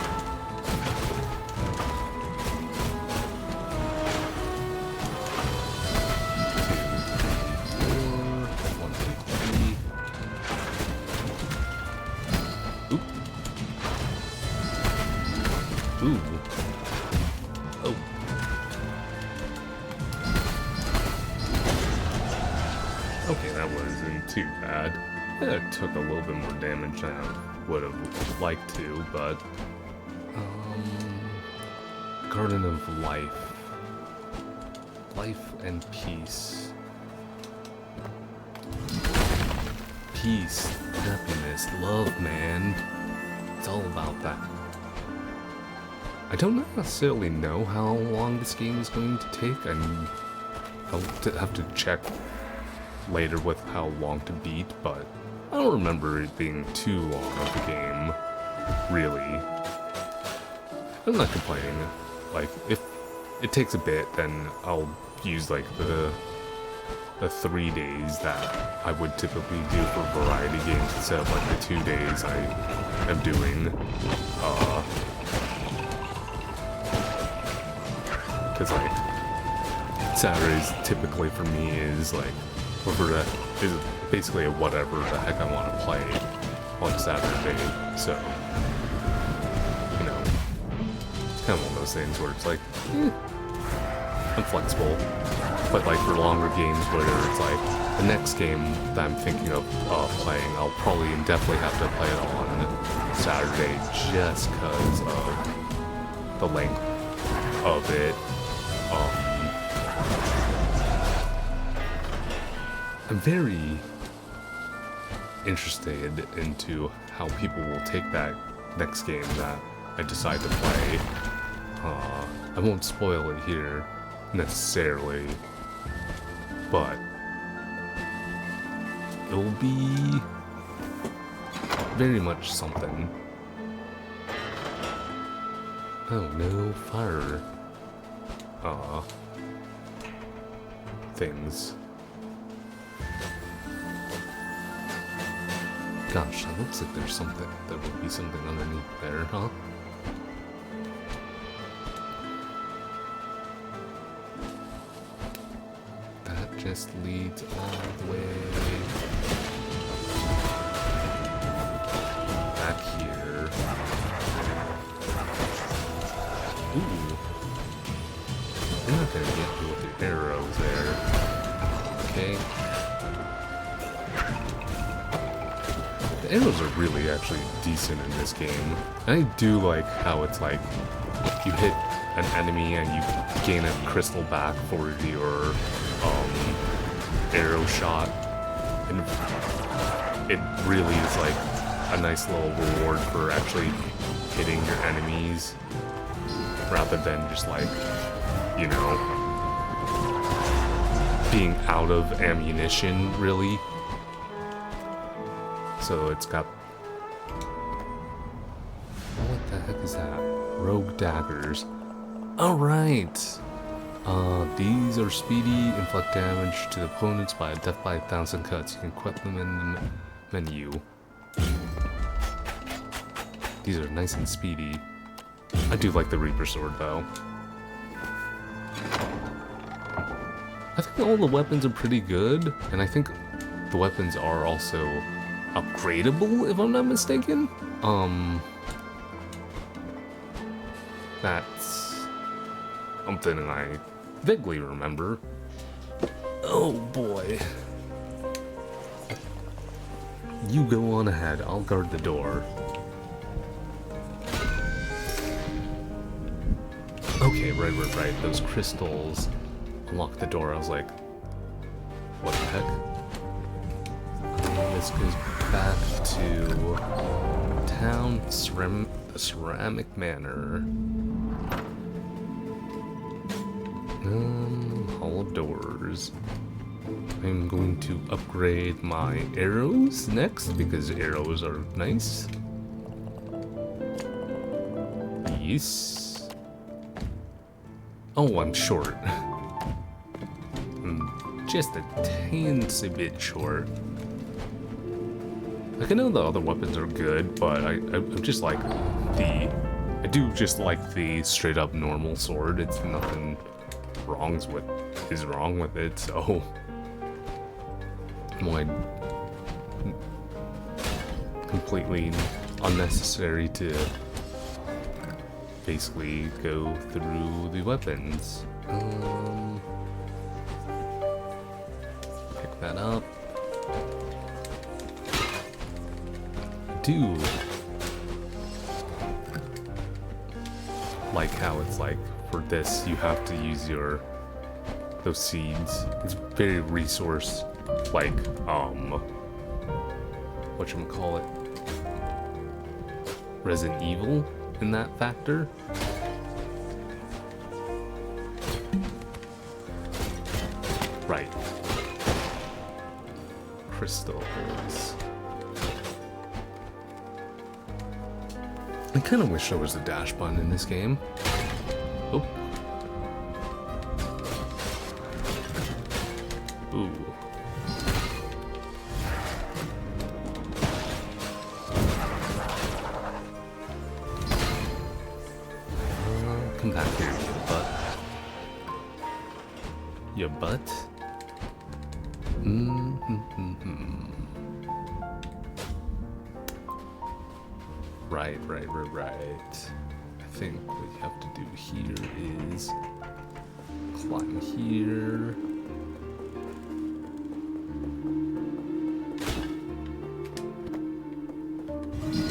Ooh. Oh. Okay, that wasn't too bad. It took a little bit more damage than I would have liked to, but... Garden of Life. Life and peace. Peace, happiness, love, man. It's all about that. I don't necessarily know how long this game is going to take, and I'll have to check later with how long to beat, but I don't remember it being too long of a game, really. I'm not complaining. Like, if it takes a bit, then I'll use, like, the 3 days that I would typically do for variety games instead of, like, the 2 days I am doing, because, like, Saturdays typically for me is, like, is basically a whatever the heck I want to play on Saturday, so, you know, it's kind of one of those things where it's like, I'm flexible, but, like, for longer games where it's like, the next game that I'm thinking of playing, I'll probably and definitely have to play it on Saturday just because of the length of it. I'm very interested into how people will take that next game that I decide to play. I won't spoil it here necessarily, but it will be very much something. Oh no, fire things. Gosh, that looks like there's something. There would be something underneath there, huh? That just leads all the way back here. Ooh. You're not gonna get me with your arrows there. Okay. The arrows are really actually decent in this game. And I do like how it's like, you hit an enemy and you gain a crystal back for your arrow shot. And it really is like a nice little reward for actually hitting your enemies, rather than just like, you know, being out of ammunition, really. So it's got... What the heck is that? Rogue daggers. Alright! These are speedy, inflict damage to the opponents by death by 1,000 cuts. You can equip them in the menu. These are nice and speedy. I do like the Reaper Sword though. I think all the weapons are pretty good, and I think the weapons are also upgradable, if I'm not mistaken. That's something I vaguely remember. Oh boy. You go on ahead, I'll guard the door. Okay, right. Those crystals unlock the door. I was like, what the heck? This goes back to town, the ceramic manor. Hall of doors. I'm going to upgrade my arrows next because arrows are nice. Yes. Oh, I'm short. Just a teensy bit short. Like, I know the other weapons are good, but I'm just like I do just like the straight up normal sword. It's nothing is wrong with it, so why completely unnecessary to basically go through the weapons. Pick that up. Do like how it's like for this you have to use those seeds. It's very resource like whatchamacallit, Resident Evil in that factor. Right. Crystals. I kind of wish there was a dash button in this game. Oh. Ooh. Come back here, you butt. Your butt? Right. I think what you have to do here is climb here.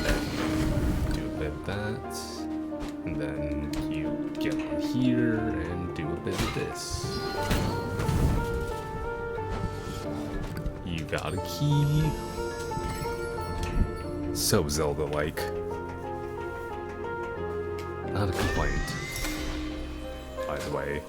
Then do a bit of that. And then you get on here and do a bit of this. You got a key. So Zelda-like. Not a complaint, by the way.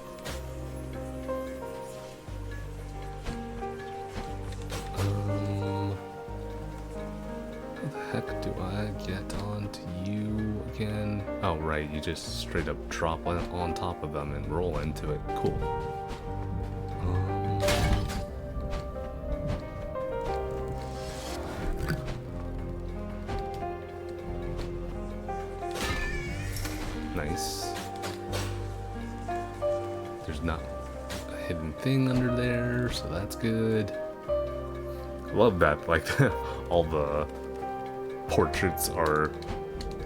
How the heck do I get onto you again? Oh, right, you just straight up drop on top of them and roll into it. Cool. Nice. There's not a hidden thing under there, so that's good. I love that, like, all the portraits are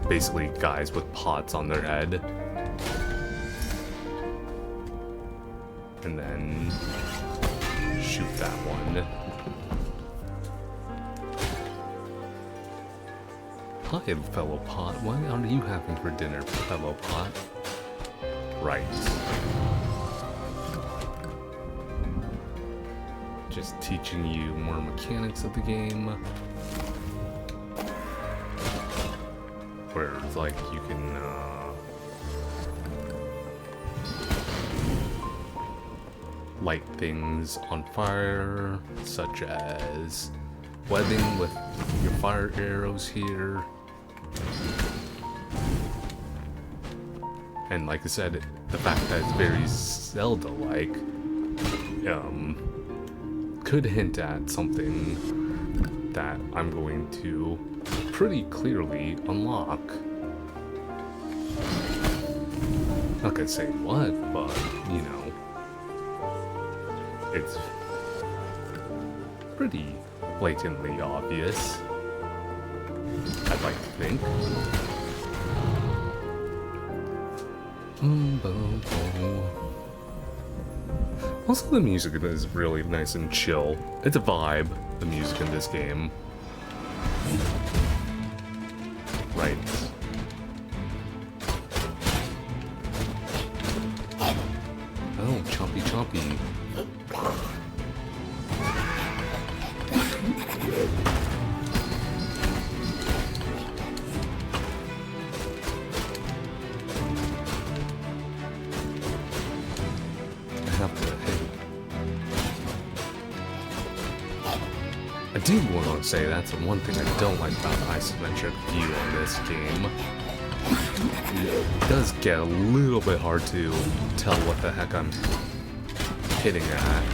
basically guys with pots on their head. And then shoot that one. Hi, fellow pot. What are you having for dinner, fellow pot? Right. Just teaching you more mechanics of the game. Where it's like you can, light things on fire, such as webbing with your fire arrows here. And like I said, the fact that it's very Zelda-like could hint at something that I'm going to pretty clearly unlock. Not gonna say what, but you know, it's pretty blatantly obvious, I'd like to think. Also, the music is really nice and chill. It's a vibe, the music in this game. Right. Oh, chompy chompy. I do want to say that's the one thing I don't like about the isometric view on this game. It does get a little bit hard to tell what the heck I'm hitting at.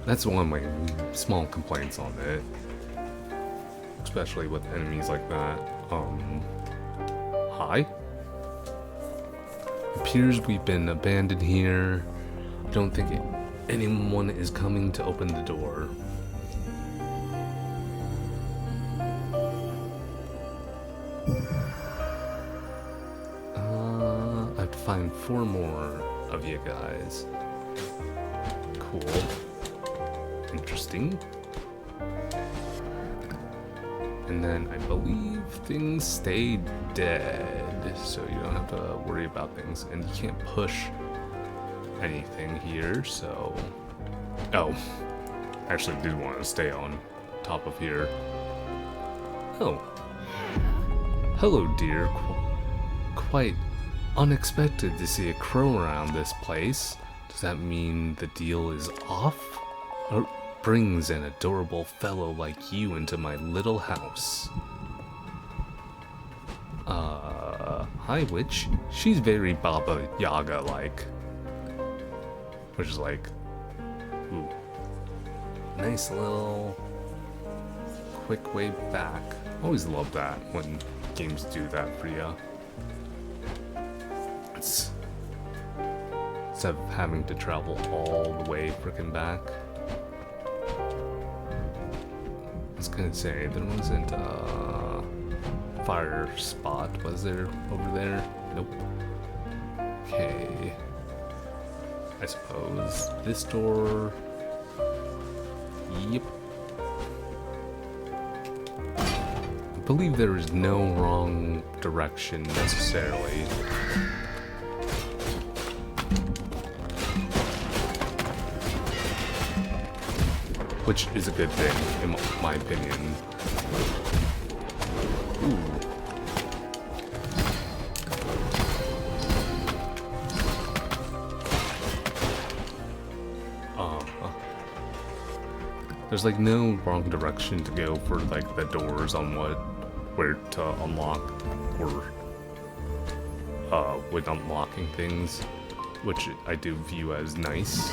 That's one of my small complaints on it. Especially with enemies like that. Hi? Appears we've been abandoned here. I don't think anyone is coming to open the door. I have to find 4 more of you guys. Cool. Interesting. And then I believe things stay dead, so you don't have to worry about things. And you can't push anything here, so... Oh. I actually did want to stay on top of here. Oh. Hello, dear. Quite unexpected to see a crow around this place. Does that mean the deal is off? Or brings an adorable fellow like you into my little house? Hi, witch. She's very Baba Yaga-like. Which is like, ooh, nice little quick way back. Always love that when games do that for you. It's instead of having to travel all the way frickin' back. I was gonna say, there wasn't a fire spot, was there, over there? Nope. Okay. I suppose this door. Yep. I believe there is no wrong direction necessarily. Which is a good thing, in my opinion. Ooh. There's like no wrong direction to go for like the doors on where to unlock or when unlocking things, which I do view as nice.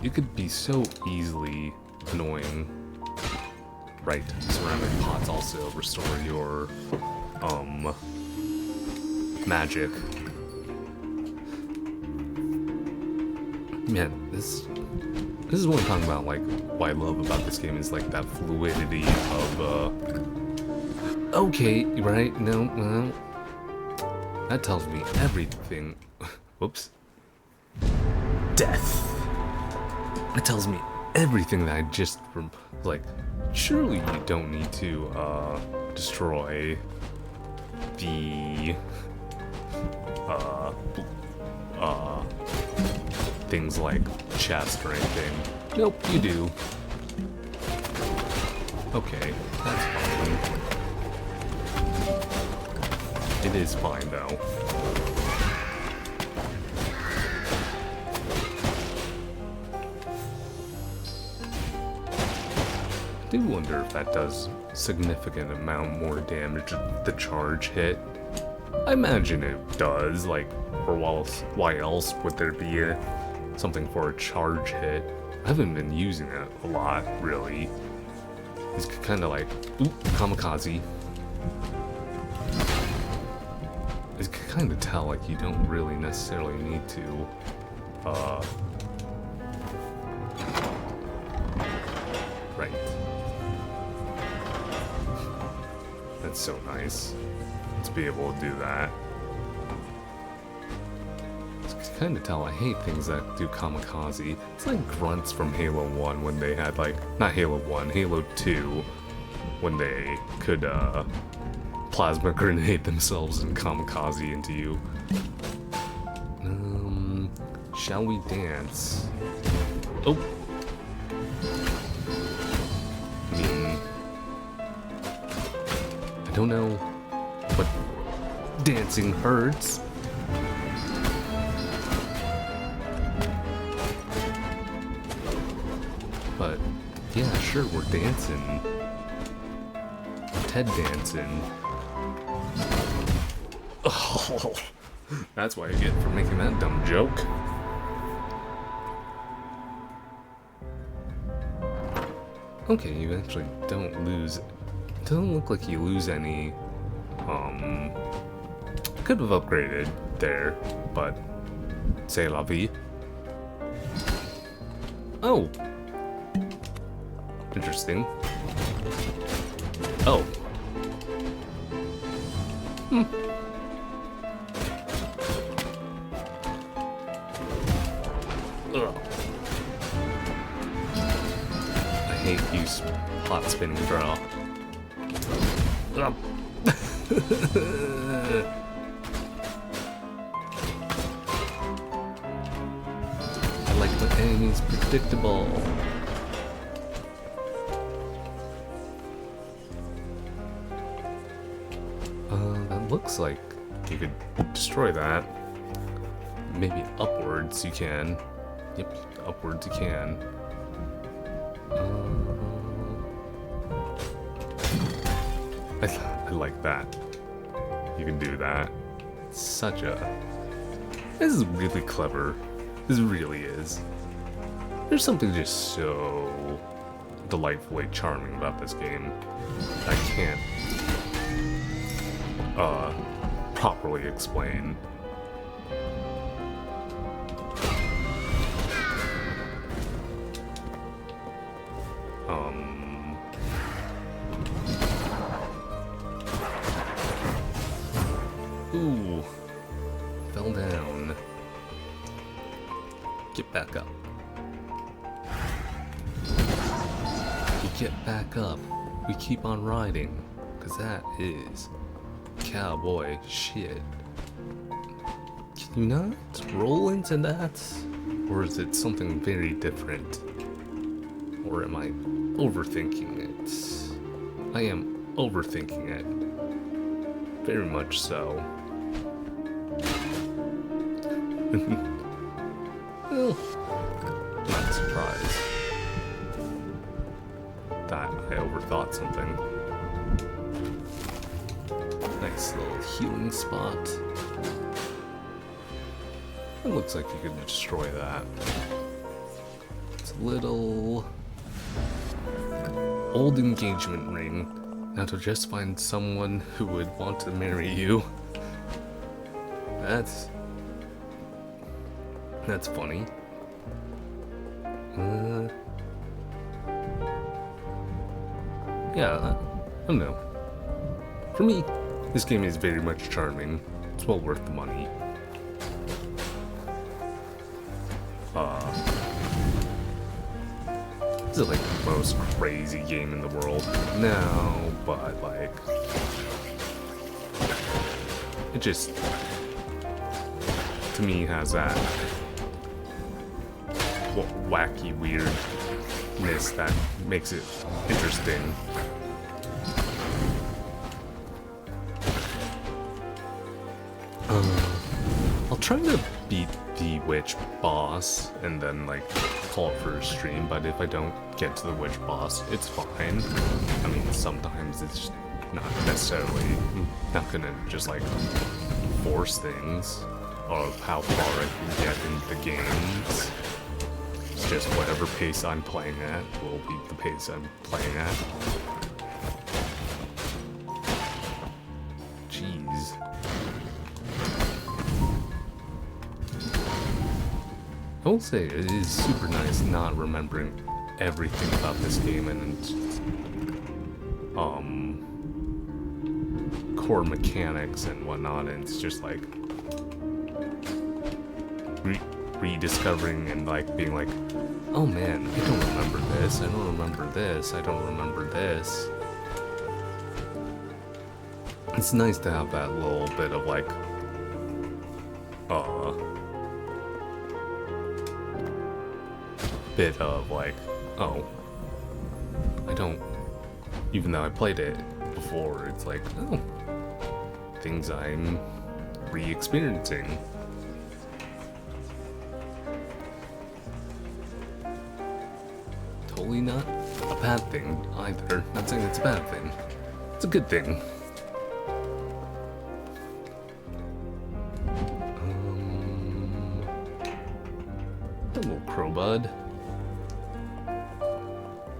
It could be so easily annoying Right, ceramic pots also restore your, magic. Man, this is what I'm talking about, like, what I love about this game is, like, that fluidity of, okay, right, no, that tells me everything. Whoops. Death. That tells me everything that I just, like, surely you don't need to, destroy the, things like chest or anything. Nope, you do. Okay, that's fine. It is fine, though. I do wonder if that does significant amount more damage if the charge hit. I imagine it does, like, or why else would there be something for a charge hit? I haven't been using it a lot, really. It's kind of like, oop, kamikaze. You can kind of tell, like, you don't really necessarily need to, right. That's so nice to be able to do that. You can kind of tell I hate things that do kamikaze. It's like grunts from Halo 1 when they had, like, not Halo 1, Halo 2, when they could, plasma grenade themselves and kamikaze into you. Shall we dance? Oh! I mean, I don't know what dancing hurts. But, yeah, sure, we're dancing. Ted dancing. Oh, that's what I get for making that dumb joke. Okay, you actually don't lose. It doesn't look like you lose any. Could have upgraded there, but c'est la vie. Oh, interesting. Oh. Ugh. I hate you, hot spinning draw. I like when enemies predictable. That looks like you could destroy that. Maybe upwards you can. Yep, upwards you can. I like that. You can do that. This is really clever. This really is. There's something just so delightfully charming about this game. I can't properly explain. Ooh, fell down. Get back up. You get back up. We keep on riding, 'cause that is cowboy shit. Can you not roll into that? Or is it something very different? Or am I overthinking it? I am overthinking it. Very much so. Well, not surprised that I overthought something. Nice little healing spot. It looks like you could destroy that. It's a little old engagement ring. Now to just find someone who would want to marry you. That's funny. Yeah, I don't know. For me, this game is very much charming. It's well worth the money. This is like the most crazy game in the world. No, but like, it just, to me, has that wacky weirdness that makes it interesting. I'll try to beat the witch boss and then like call it for a stream, but if I don't get to the witch boss, it's fine. I mean, sometimes it's not necessarily, not gonna just like force things of how far I can get in the games. It's just whatever pace I'm playing at will be the pace I'm playing at. Jeez. I will say, it is super nice not remembering everything about this game and core mechanics and whatnot, and it's just like rediscovering and like being like, oh man, I don't remember this, I don't remember this, I don't remember this. It's nice to have that little bit of like, oh, I don't, even though I played it before, it's like, oh, things I'm re-experiencing. Totally not a bad thing either. Not saying it's a bad thing. It's a good thing. Hello, Crowbud.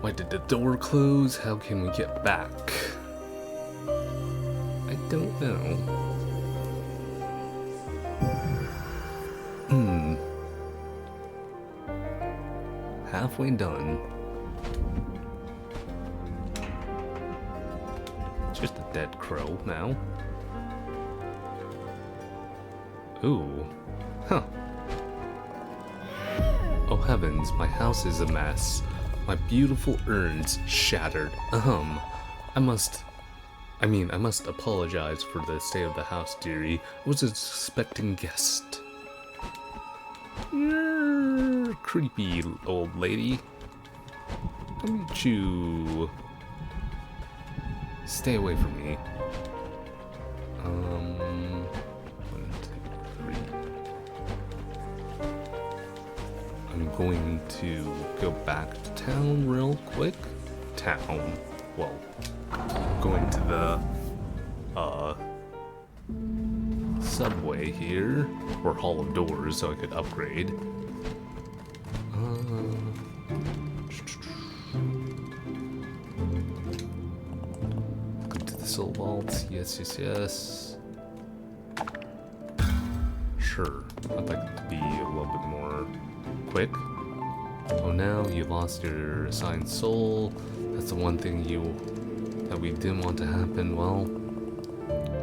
Why did the door close? How can we get back? I don't know. Halfway done. Just a dead crow now. Ooh. Huh. Oh heavens, my house is a mess. My beautiful urn's shattered. I must apologize for the state of the house, dearie. I was a suspecting guest. You're creepy, old lady. How about you stay away from me? 1, 2, 3. I'm going to go back to town real quick. Town. Well, going to the subway here, or Hall of Doors, so I could upgrade. Go to the soul vault. Yes. Sure, I'd like it to be a little bit more quick. Oh, now you lost your assigned soul. That's the one thing that we didn't want to happen. Well,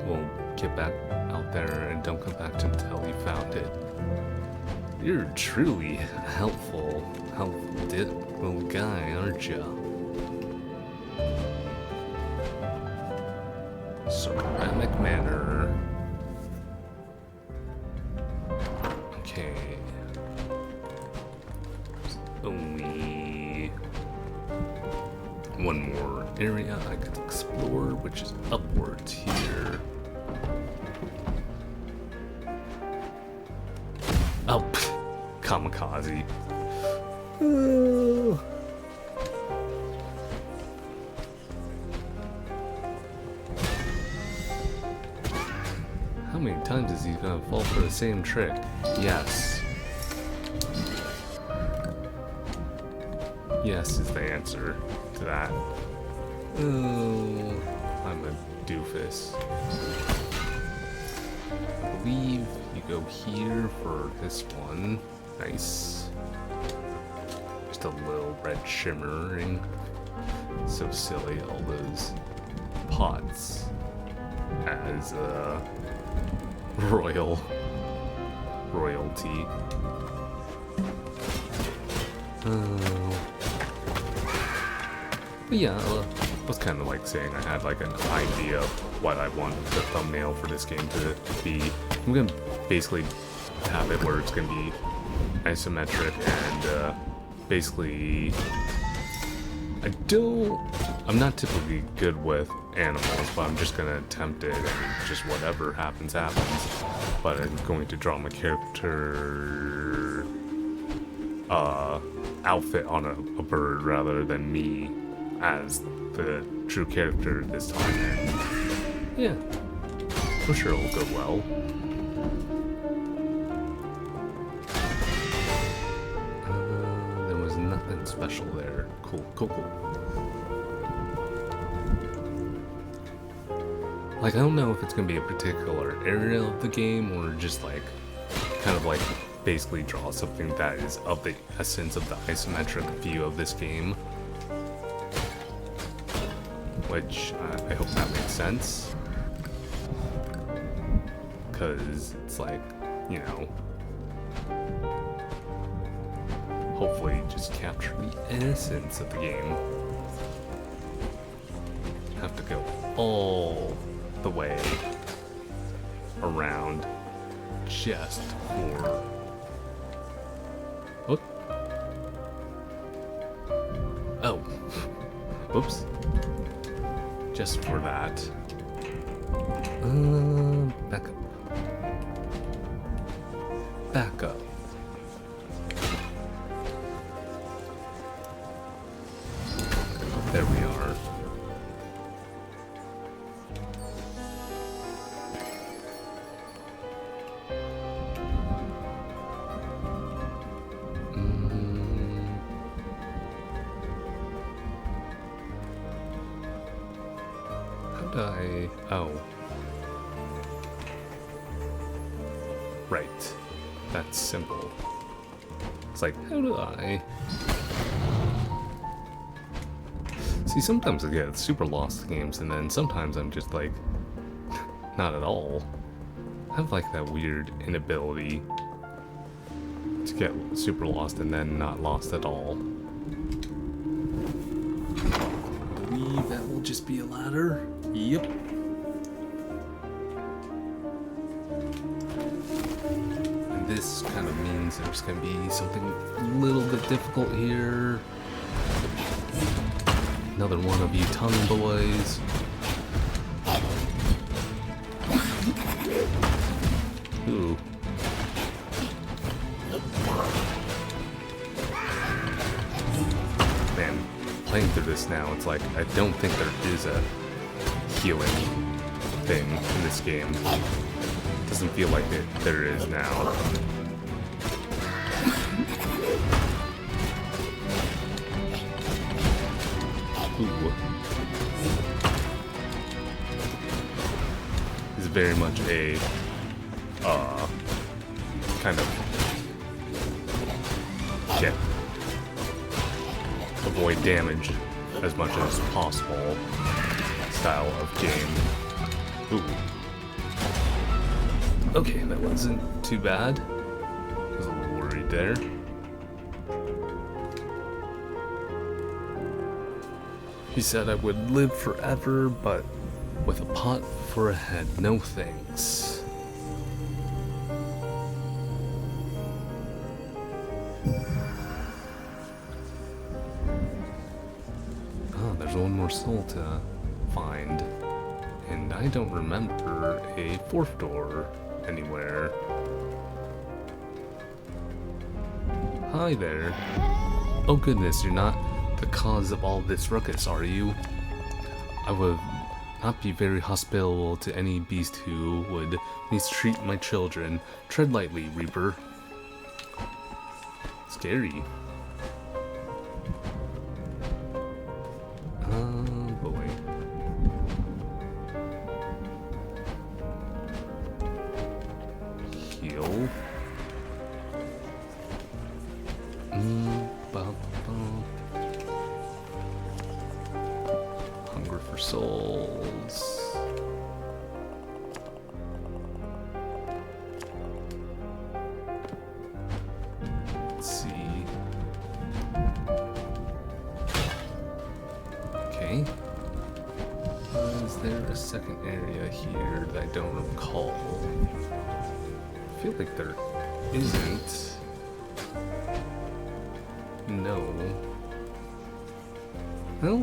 we'll get back out there and don't come back until you found it. You're truly helpful little guy, aren't you? Ceramic Manor. Okay. Only one more area I could explore, which is upwards here. Oh, kamikaze. How many times is he gonna fall for the same trick? Yes. Yes is the answer to that. Oh, I'm a doofus. I believe you go here for this one. Nice. Just a little red shimmering. So silly, all those pots as royalty. But yeah, I was kind of like saying I had like an idea of what I want the thumbnail for this game to be. I'm gonna basically have it where it's gonna be isometric and basically I'm not typically good with animals, but I'm just gonna attempt it and just whatever happens, happens. But I'm going to draw my character outfit on a bird rather than me as the true character this time. And yeah, I'm sure it'll go well. There was nothing special there. Cool. Like, I don't know if it's gonna be a particular area of the game or just like, kind of like basically draw something that is of the essence of the isometric view of this game. Which, I hope that makes sense. Because it's like, you know, hopefully just capture the essence of the game. Have to go all the way around just for... What? Oh. Whoops. Just for that. Back up. Back up. There we are. Oh. Right. That's simple. It's like, how do I... See, sometimes I get super lost games, and then sometimes I'm just like, not at all. I have like that weird inability to get super lost and then not lost at all. I believe that will just be a ladder. Yep. And this kind of means there's going to be something a little bit difficult here. Another one of you tongue boys. Ooh. Man, playing through this now, it's like, I don't think there is a healing thing in this game. Doesn't feel like there is now. Ooh. It's very much a kind of avoid damage as much as possible style of game. Ooh. Okay, that wasn't too bad. I was a little worried there. He said I would live forever, but with a pot for a head, no thanks. Oh, there's one more soul to find. And I don't remember a fourth door anywhere. Hi there. Oh goodness, you're not the cause of all this ruckus, are you? I would not be very hospitable to any beast who would mistreat my children. Tread lightly, Reaper. Scary. Oh boy. for souls. Let's see. Okay. Is there a second area here that I don't recall? I feel like there isn't. No. Well,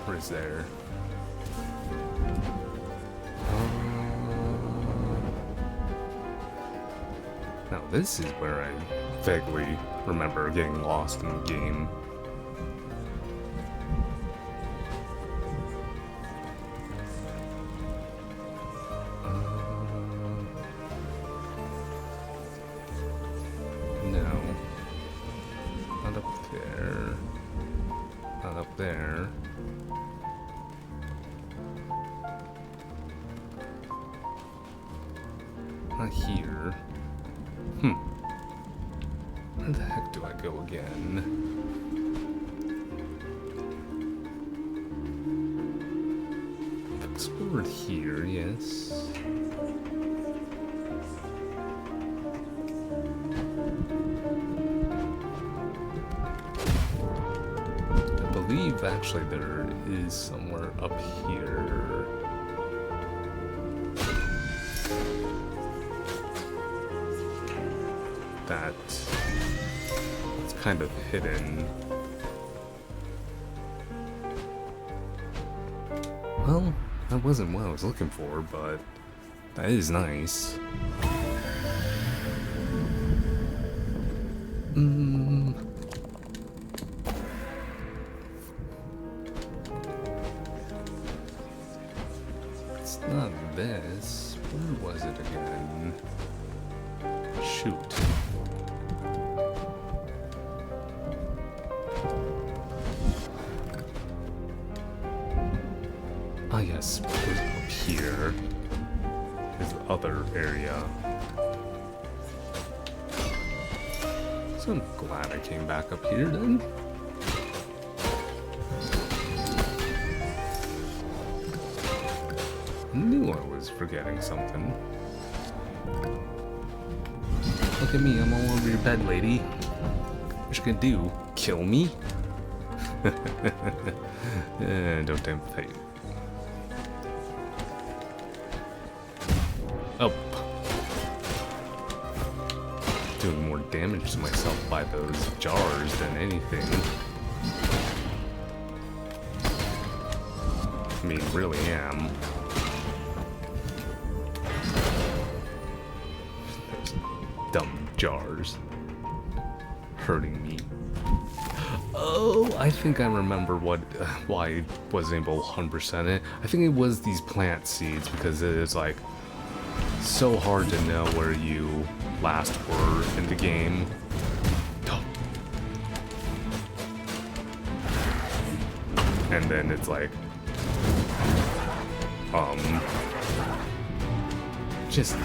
what is there? Now this is where I vaguely remember getting lost in the game. No. Not up there. Not up there. Not here. Where the heck do I go again? I've explored here, yes. I believe actually there is somewhere up here. That's kind of hidden. Well, that wasn't what I was looking for, but that is nice. It's not this. Where was it again? Shoot. Ah yes, up here is the other area. So I'm glad I came back up here then. I knew I was forgetting something. Look at me, I'm all over your bed, lady. What you gonna do? Kill me? Don't tempt fate. Oh. Doing more damage to myself by those jars than anything. I mean, really am. Those dumb jars. Hurting me. Oh, I think I remember why I wasn't able to 100% it. I think it was these plant seeds, because it is like so hard to know where you last were in the game. Oh. And then it's like, just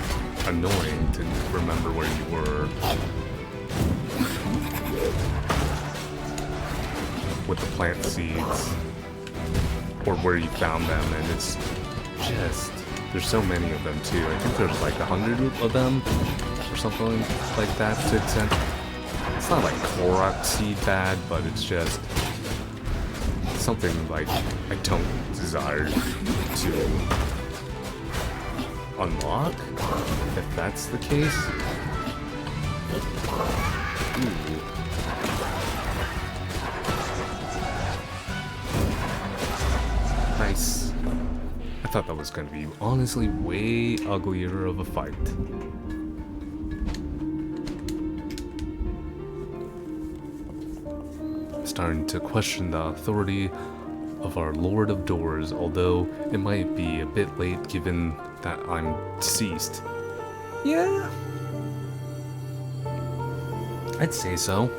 annoying to remember where you were with the plant seeds, or where you found them, and it's just, there's so many of them too. I think there's like 100 of them, or something like that to extent. It's not like Korok seed bad, but it's just something like I don't desire to unlock, if that's the case. Ooh. Nice. I thought that was going to be honestly way uglier of a fight. Starting to question the authority of our Lord of Doors, although it might be a bit late given that I'm deceased. Yeah, I'd say so.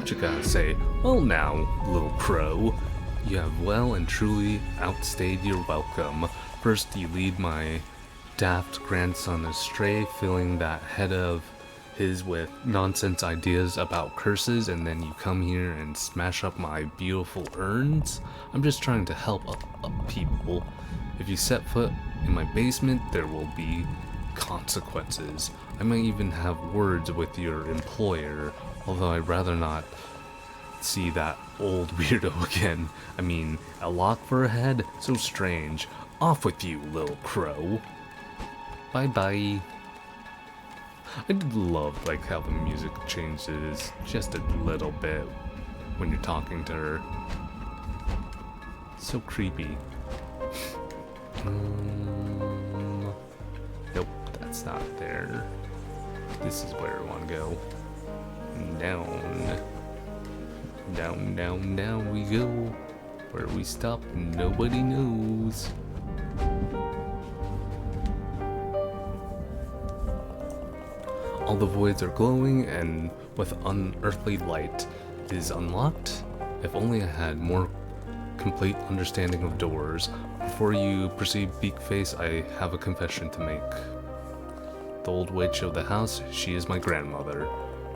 what you gotta say? Well now, little crow, you have well and truly outstayed your welcome. First you lead my daft grandson astray, filling that head of his with nonsense ideas about curses, and then you come here and smash up my beautiful urns? I'm just trying to help people. If you set foot in my basement, there will be consequences. I might even have words with your employer, although I'd rather not see that old weirdo again. I mean, a lock for a head? So strange. Off with you, little crow. Bye-bye. I did love like how the music changes just a little bit when you're talking to her. So creepy. Nope, that's not there. This is where I want to go. Down. Down, down, down we go. Where we stop, nobody knows. All the voids are glowing, and with unearthly light is unlocked. If only I had more complete understanding of doors. Before you proceed, Beakface, I have a confession to make. The old witch of the house, she is my grandmother.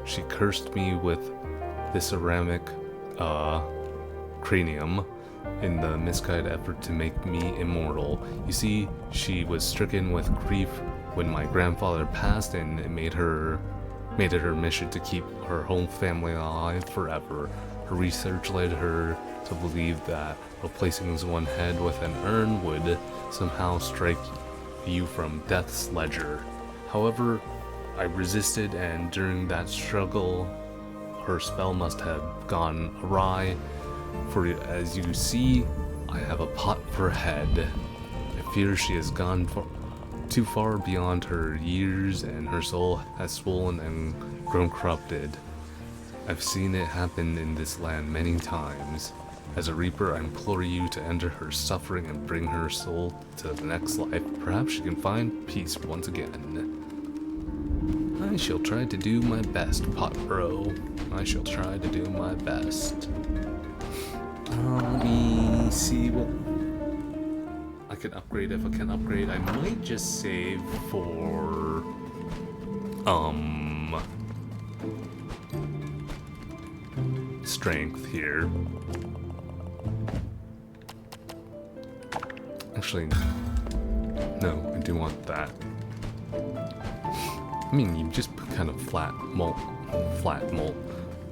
She cursed me with the ceramic cranium in the misguided effort to make me immortal. You see, she was stricken with grief when my grandfather passed, and it made it her mission to keep her whole family alive forever. Her research led her to believe that replacing one head with an urn would somehow strike you from death's ledger. However, I resisted, and during that struggle, her spell must have gone awry. For as you see, I have a pot for a head. I fear she has gone too far beyond her years, and her soul has swollen and grown corrupted. I've seen it happen in this land many times. As a reaper, I implore you to enter her suffering and bring her soul to the next life. Perhaps she can find peace once again. I shall try to do my best, Pot Bro. I shall try to do my best. Let me see what I can upgrade. If I can upgrade, I might just save for strength here. Actually, no, I do want that. I mean, you just put kind of flat molt,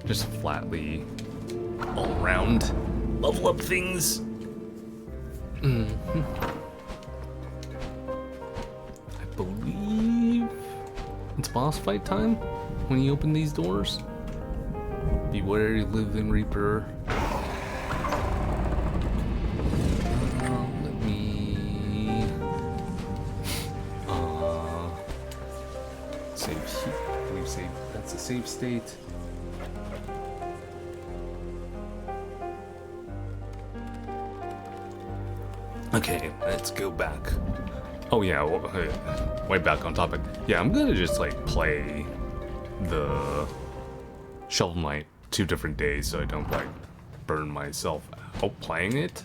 just flatly all around level up things. I believe it's boss fight time when you open these doors. Beware, you living reaper. Let me save. I believe save. That's a save state. Okay, let's go back. Oh yeah, way back on topic. Yeah, I'm gonna just like play the Shovel Knight 2 different days so I don't like burn myself out playing it.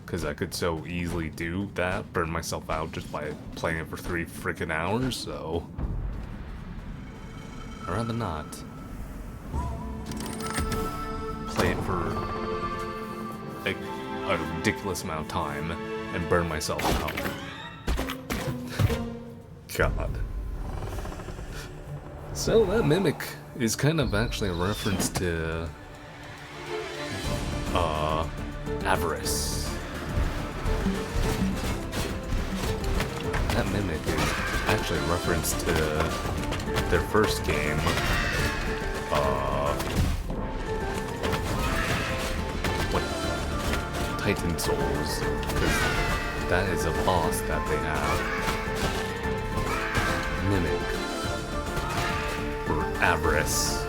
Because I could so easily do that, burn myself out just by playing it for 3 freaking hours, so I'd rather not play it for like a ridiculous amount of time and burn myself out. God. So that mimic is kind of actually a reference to avarice. That mimic is actually a reference to their first game, Titan Souls, because that is a boss that they have. Mimic for avarice.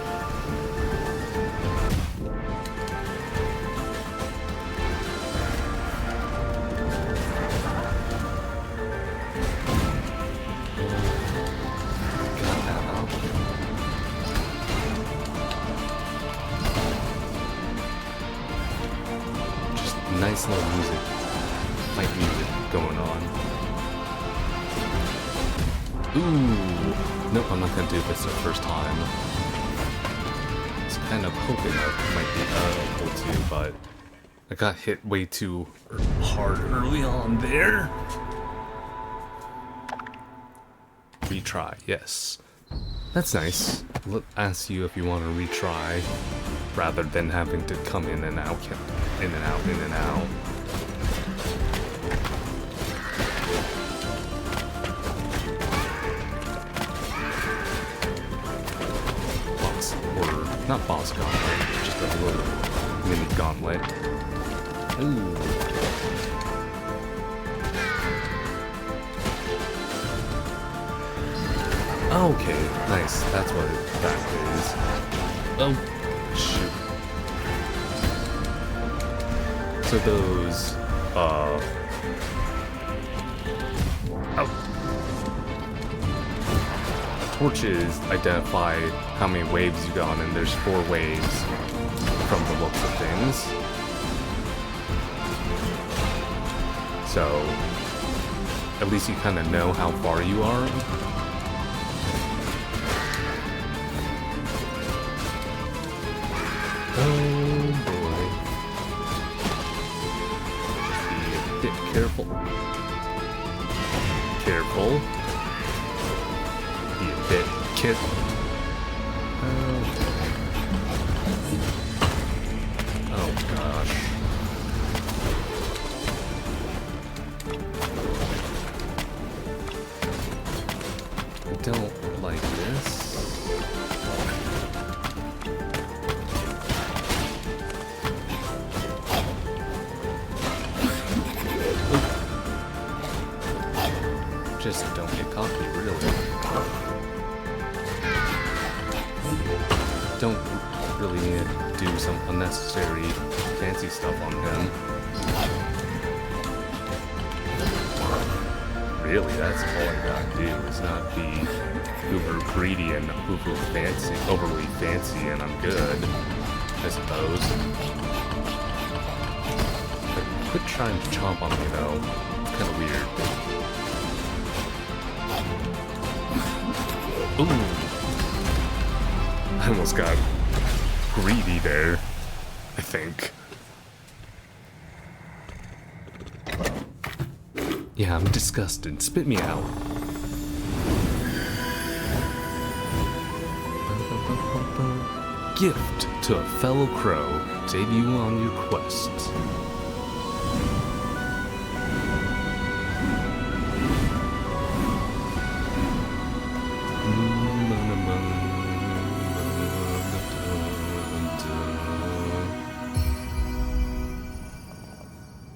nice little music, fight music going on. Ooh, nope, I'm not gonna do this the first time. I was kind of hoping I might be able to, but I got hit way too hard early on there. Retry, yes. That's nice. Let ask you if you want to retry, rather than having to come in and out, in and out, in and out. Boss, or not boss gauntlet, just a little mini gauntlet. Ooh. Okay, nice. That's what that is. Oh, shoot. So those, torches identify how many waves you got, and there's 4 waves from the looks of things. So, at least you kind of know how far you are. Oh boy. Just be a bit careful. Careful. Be a bit careful. Oh gosh. I don't like this. Just don't get cocky, really. Don't really need to do some unnecessary fancy stuff on him. Really, that's all I gotta do, is not be uber greedy and overly fancy, and I'm good, I suppose. But quit trying to chomp on me, though. It's kinda weird. Ooh. I almost got greedy there, I think. Yeah, I'm disgusted. Spit me out. Gift to a fellow crow. Debut on your quest.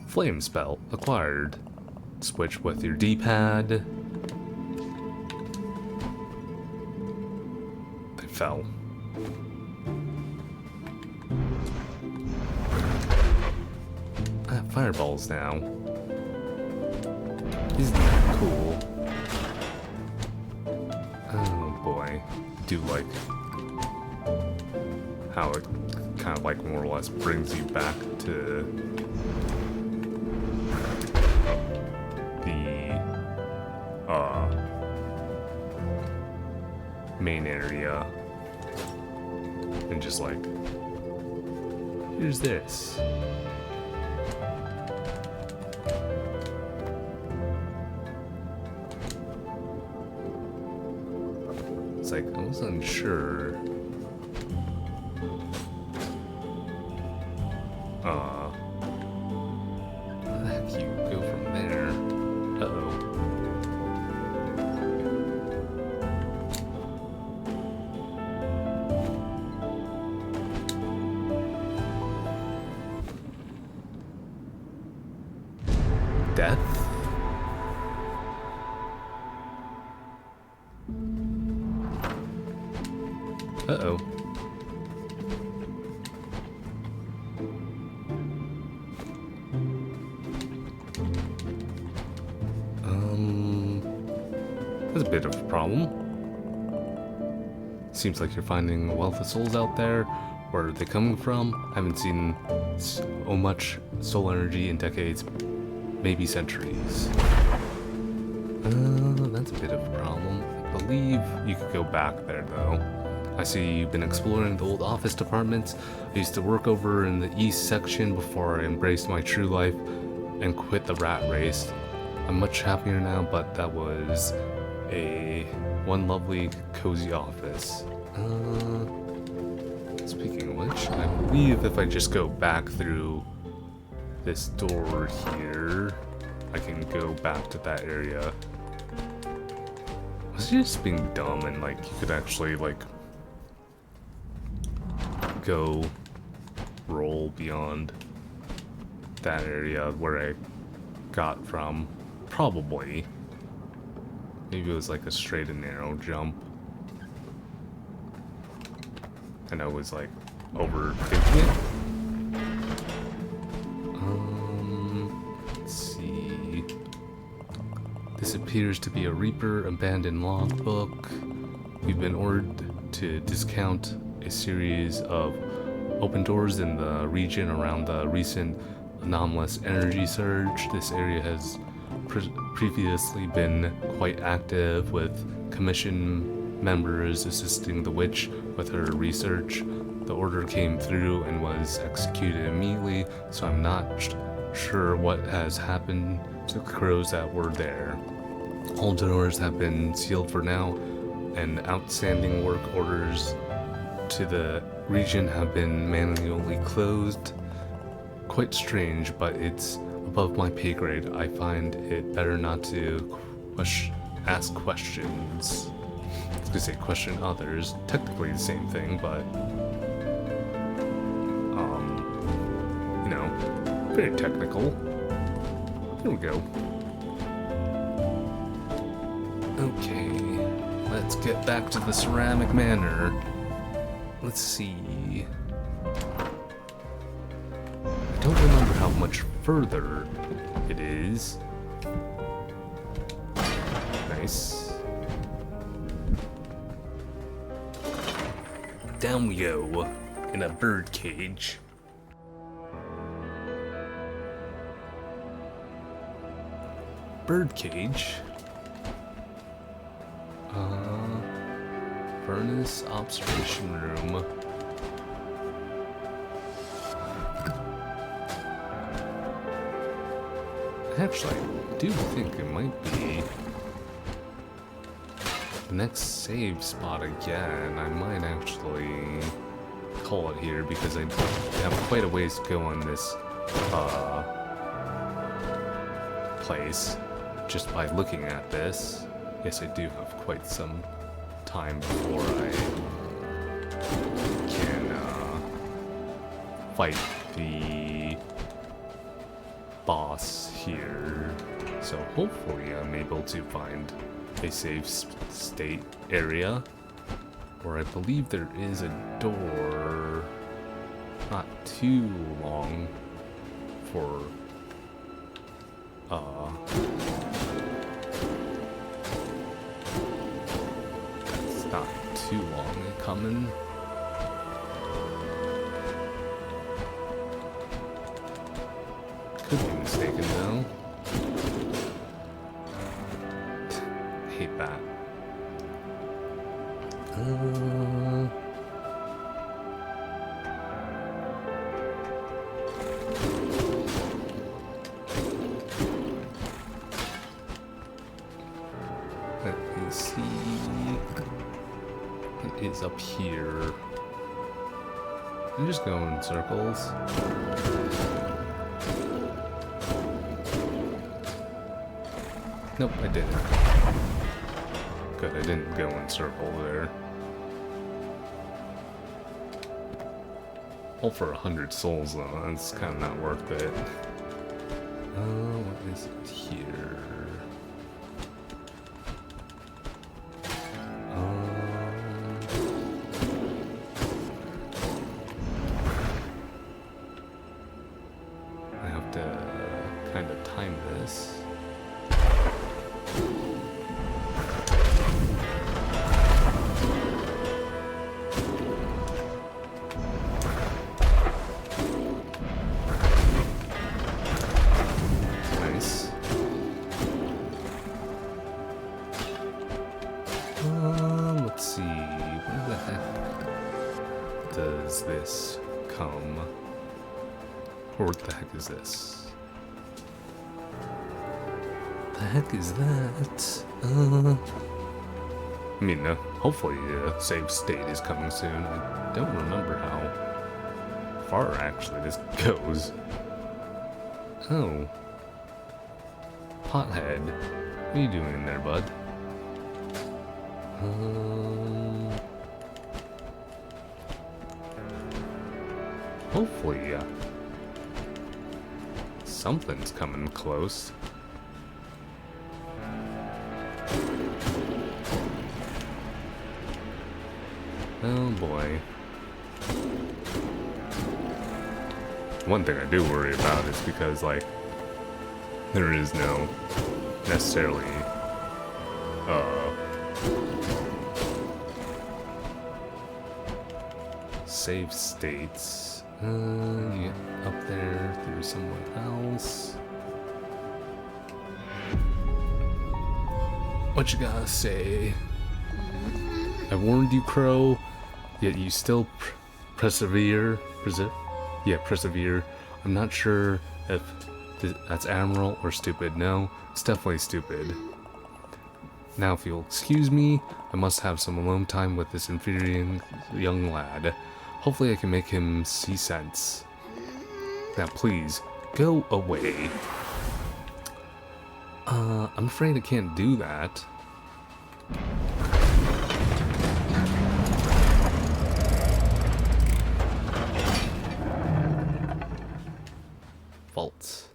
Flame spell acquired. Switch with your D-pad. I fell. I have fireballs now. Isn't that cool? Oh boy. Do like how it kind of like more or less brings you back to main area, and just like, here's this. It's like, I was unsure. Where the heck you go from there? Uh-oh. Death? Uh-oh. That's a bit of a problem. Seems like you're finding a wealth of souls out there. Where are they coming from? I haven't seen so much solar energy in decades, maybe centuries. That's a bit of a problem. I believe you could go back there though. I see you've been exploring the old office departments. I used to work over in the east section before I embraced my true life and quit the rat race. I'm much happier now, but that was one lovely, cozy office. Speaking of which, I believe if I just go back through this door here, I can go back to that area. Was he just being dumb and like you could actually like go roll beyond that area where I got from? Probably. Maybe it was like a straight and narrow jump. And I was like overthinking it. Let's see. This appears to be a Reaper abandoned logbook. We've been ordered to discount a series of open doors in the region around the recent anomalous energy surge. This area has previously been quite active, with commission members assisting the witch with her research. The order came through and was executed immediately, so I'm not sure what has happened to the crows that were there. All doors have been sealed for now, and outstanding work orders to the region have been manually closed. Quite strange, but it's above my pay grade. I find it better not to ask questions. I was gonna say question others. Technically the same thing, but you know, very technical. Here we go. Okay, let's get back to the ceramic manor. Let's see. I don't remember how much further it is. Nice. Down we go, in a bird cage. Bird cage? Furnace observation room. Actually, I do think it might be the next save spot again. I might actually call it here because I have quite a ways to go on this place just by looking at this. Yes, I do have quite some time before I can fight the boss here. So hopefully I'm able to find a safe state area where I believe there is a door not too long for it's not too long coming. Could be mistaken though. Hate that. Let me see. It is up here. I'm just going in circles. Nope, I didn't. Good, I didn't go in circle there. All for 100 souls though, that's kind of not worth it. What is it here? I have to kind of time this. does this come? Or what the heck is this? The heck is that? I mean, hopefully save state is coming soon. I don't remember how far actually this goes. Oh. Pothead. What are you doing in there, bud? Hopefully, something's coming close. Oh boy. One thing I do worry about is because, like, there is no necessarily, save states. Yeah, up there through somewhere else. What you gotta say? I warned you, Crow, yet you still persevere. Persevere. I'm not sure if that's Admiral or stupid. No, it's definitely stupid. Now, if you'll excuse me, I must have some alone time with this infuriating young lad. Hopefully I can make him see sense. Now please, go away. I'm afraid I can't do that. Vault.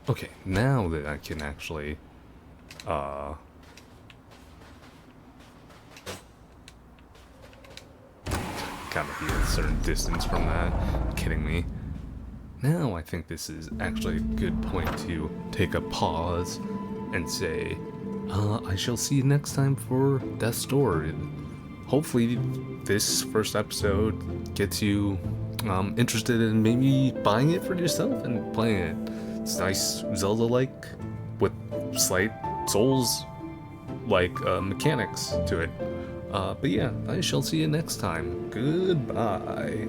Okay, now that I can actually, gotta be a certain distance from that. You're kidding me. Now I think this is actually a good point to take a pause and say, I shall see you next time for Death's Door. Hopefully this first episode gets you interested in maybe buying it for yourself and playing it. It's nice Zelda-like with slight Souls-like mechanics to it. But yeah, I shall see you next time. Goodbye.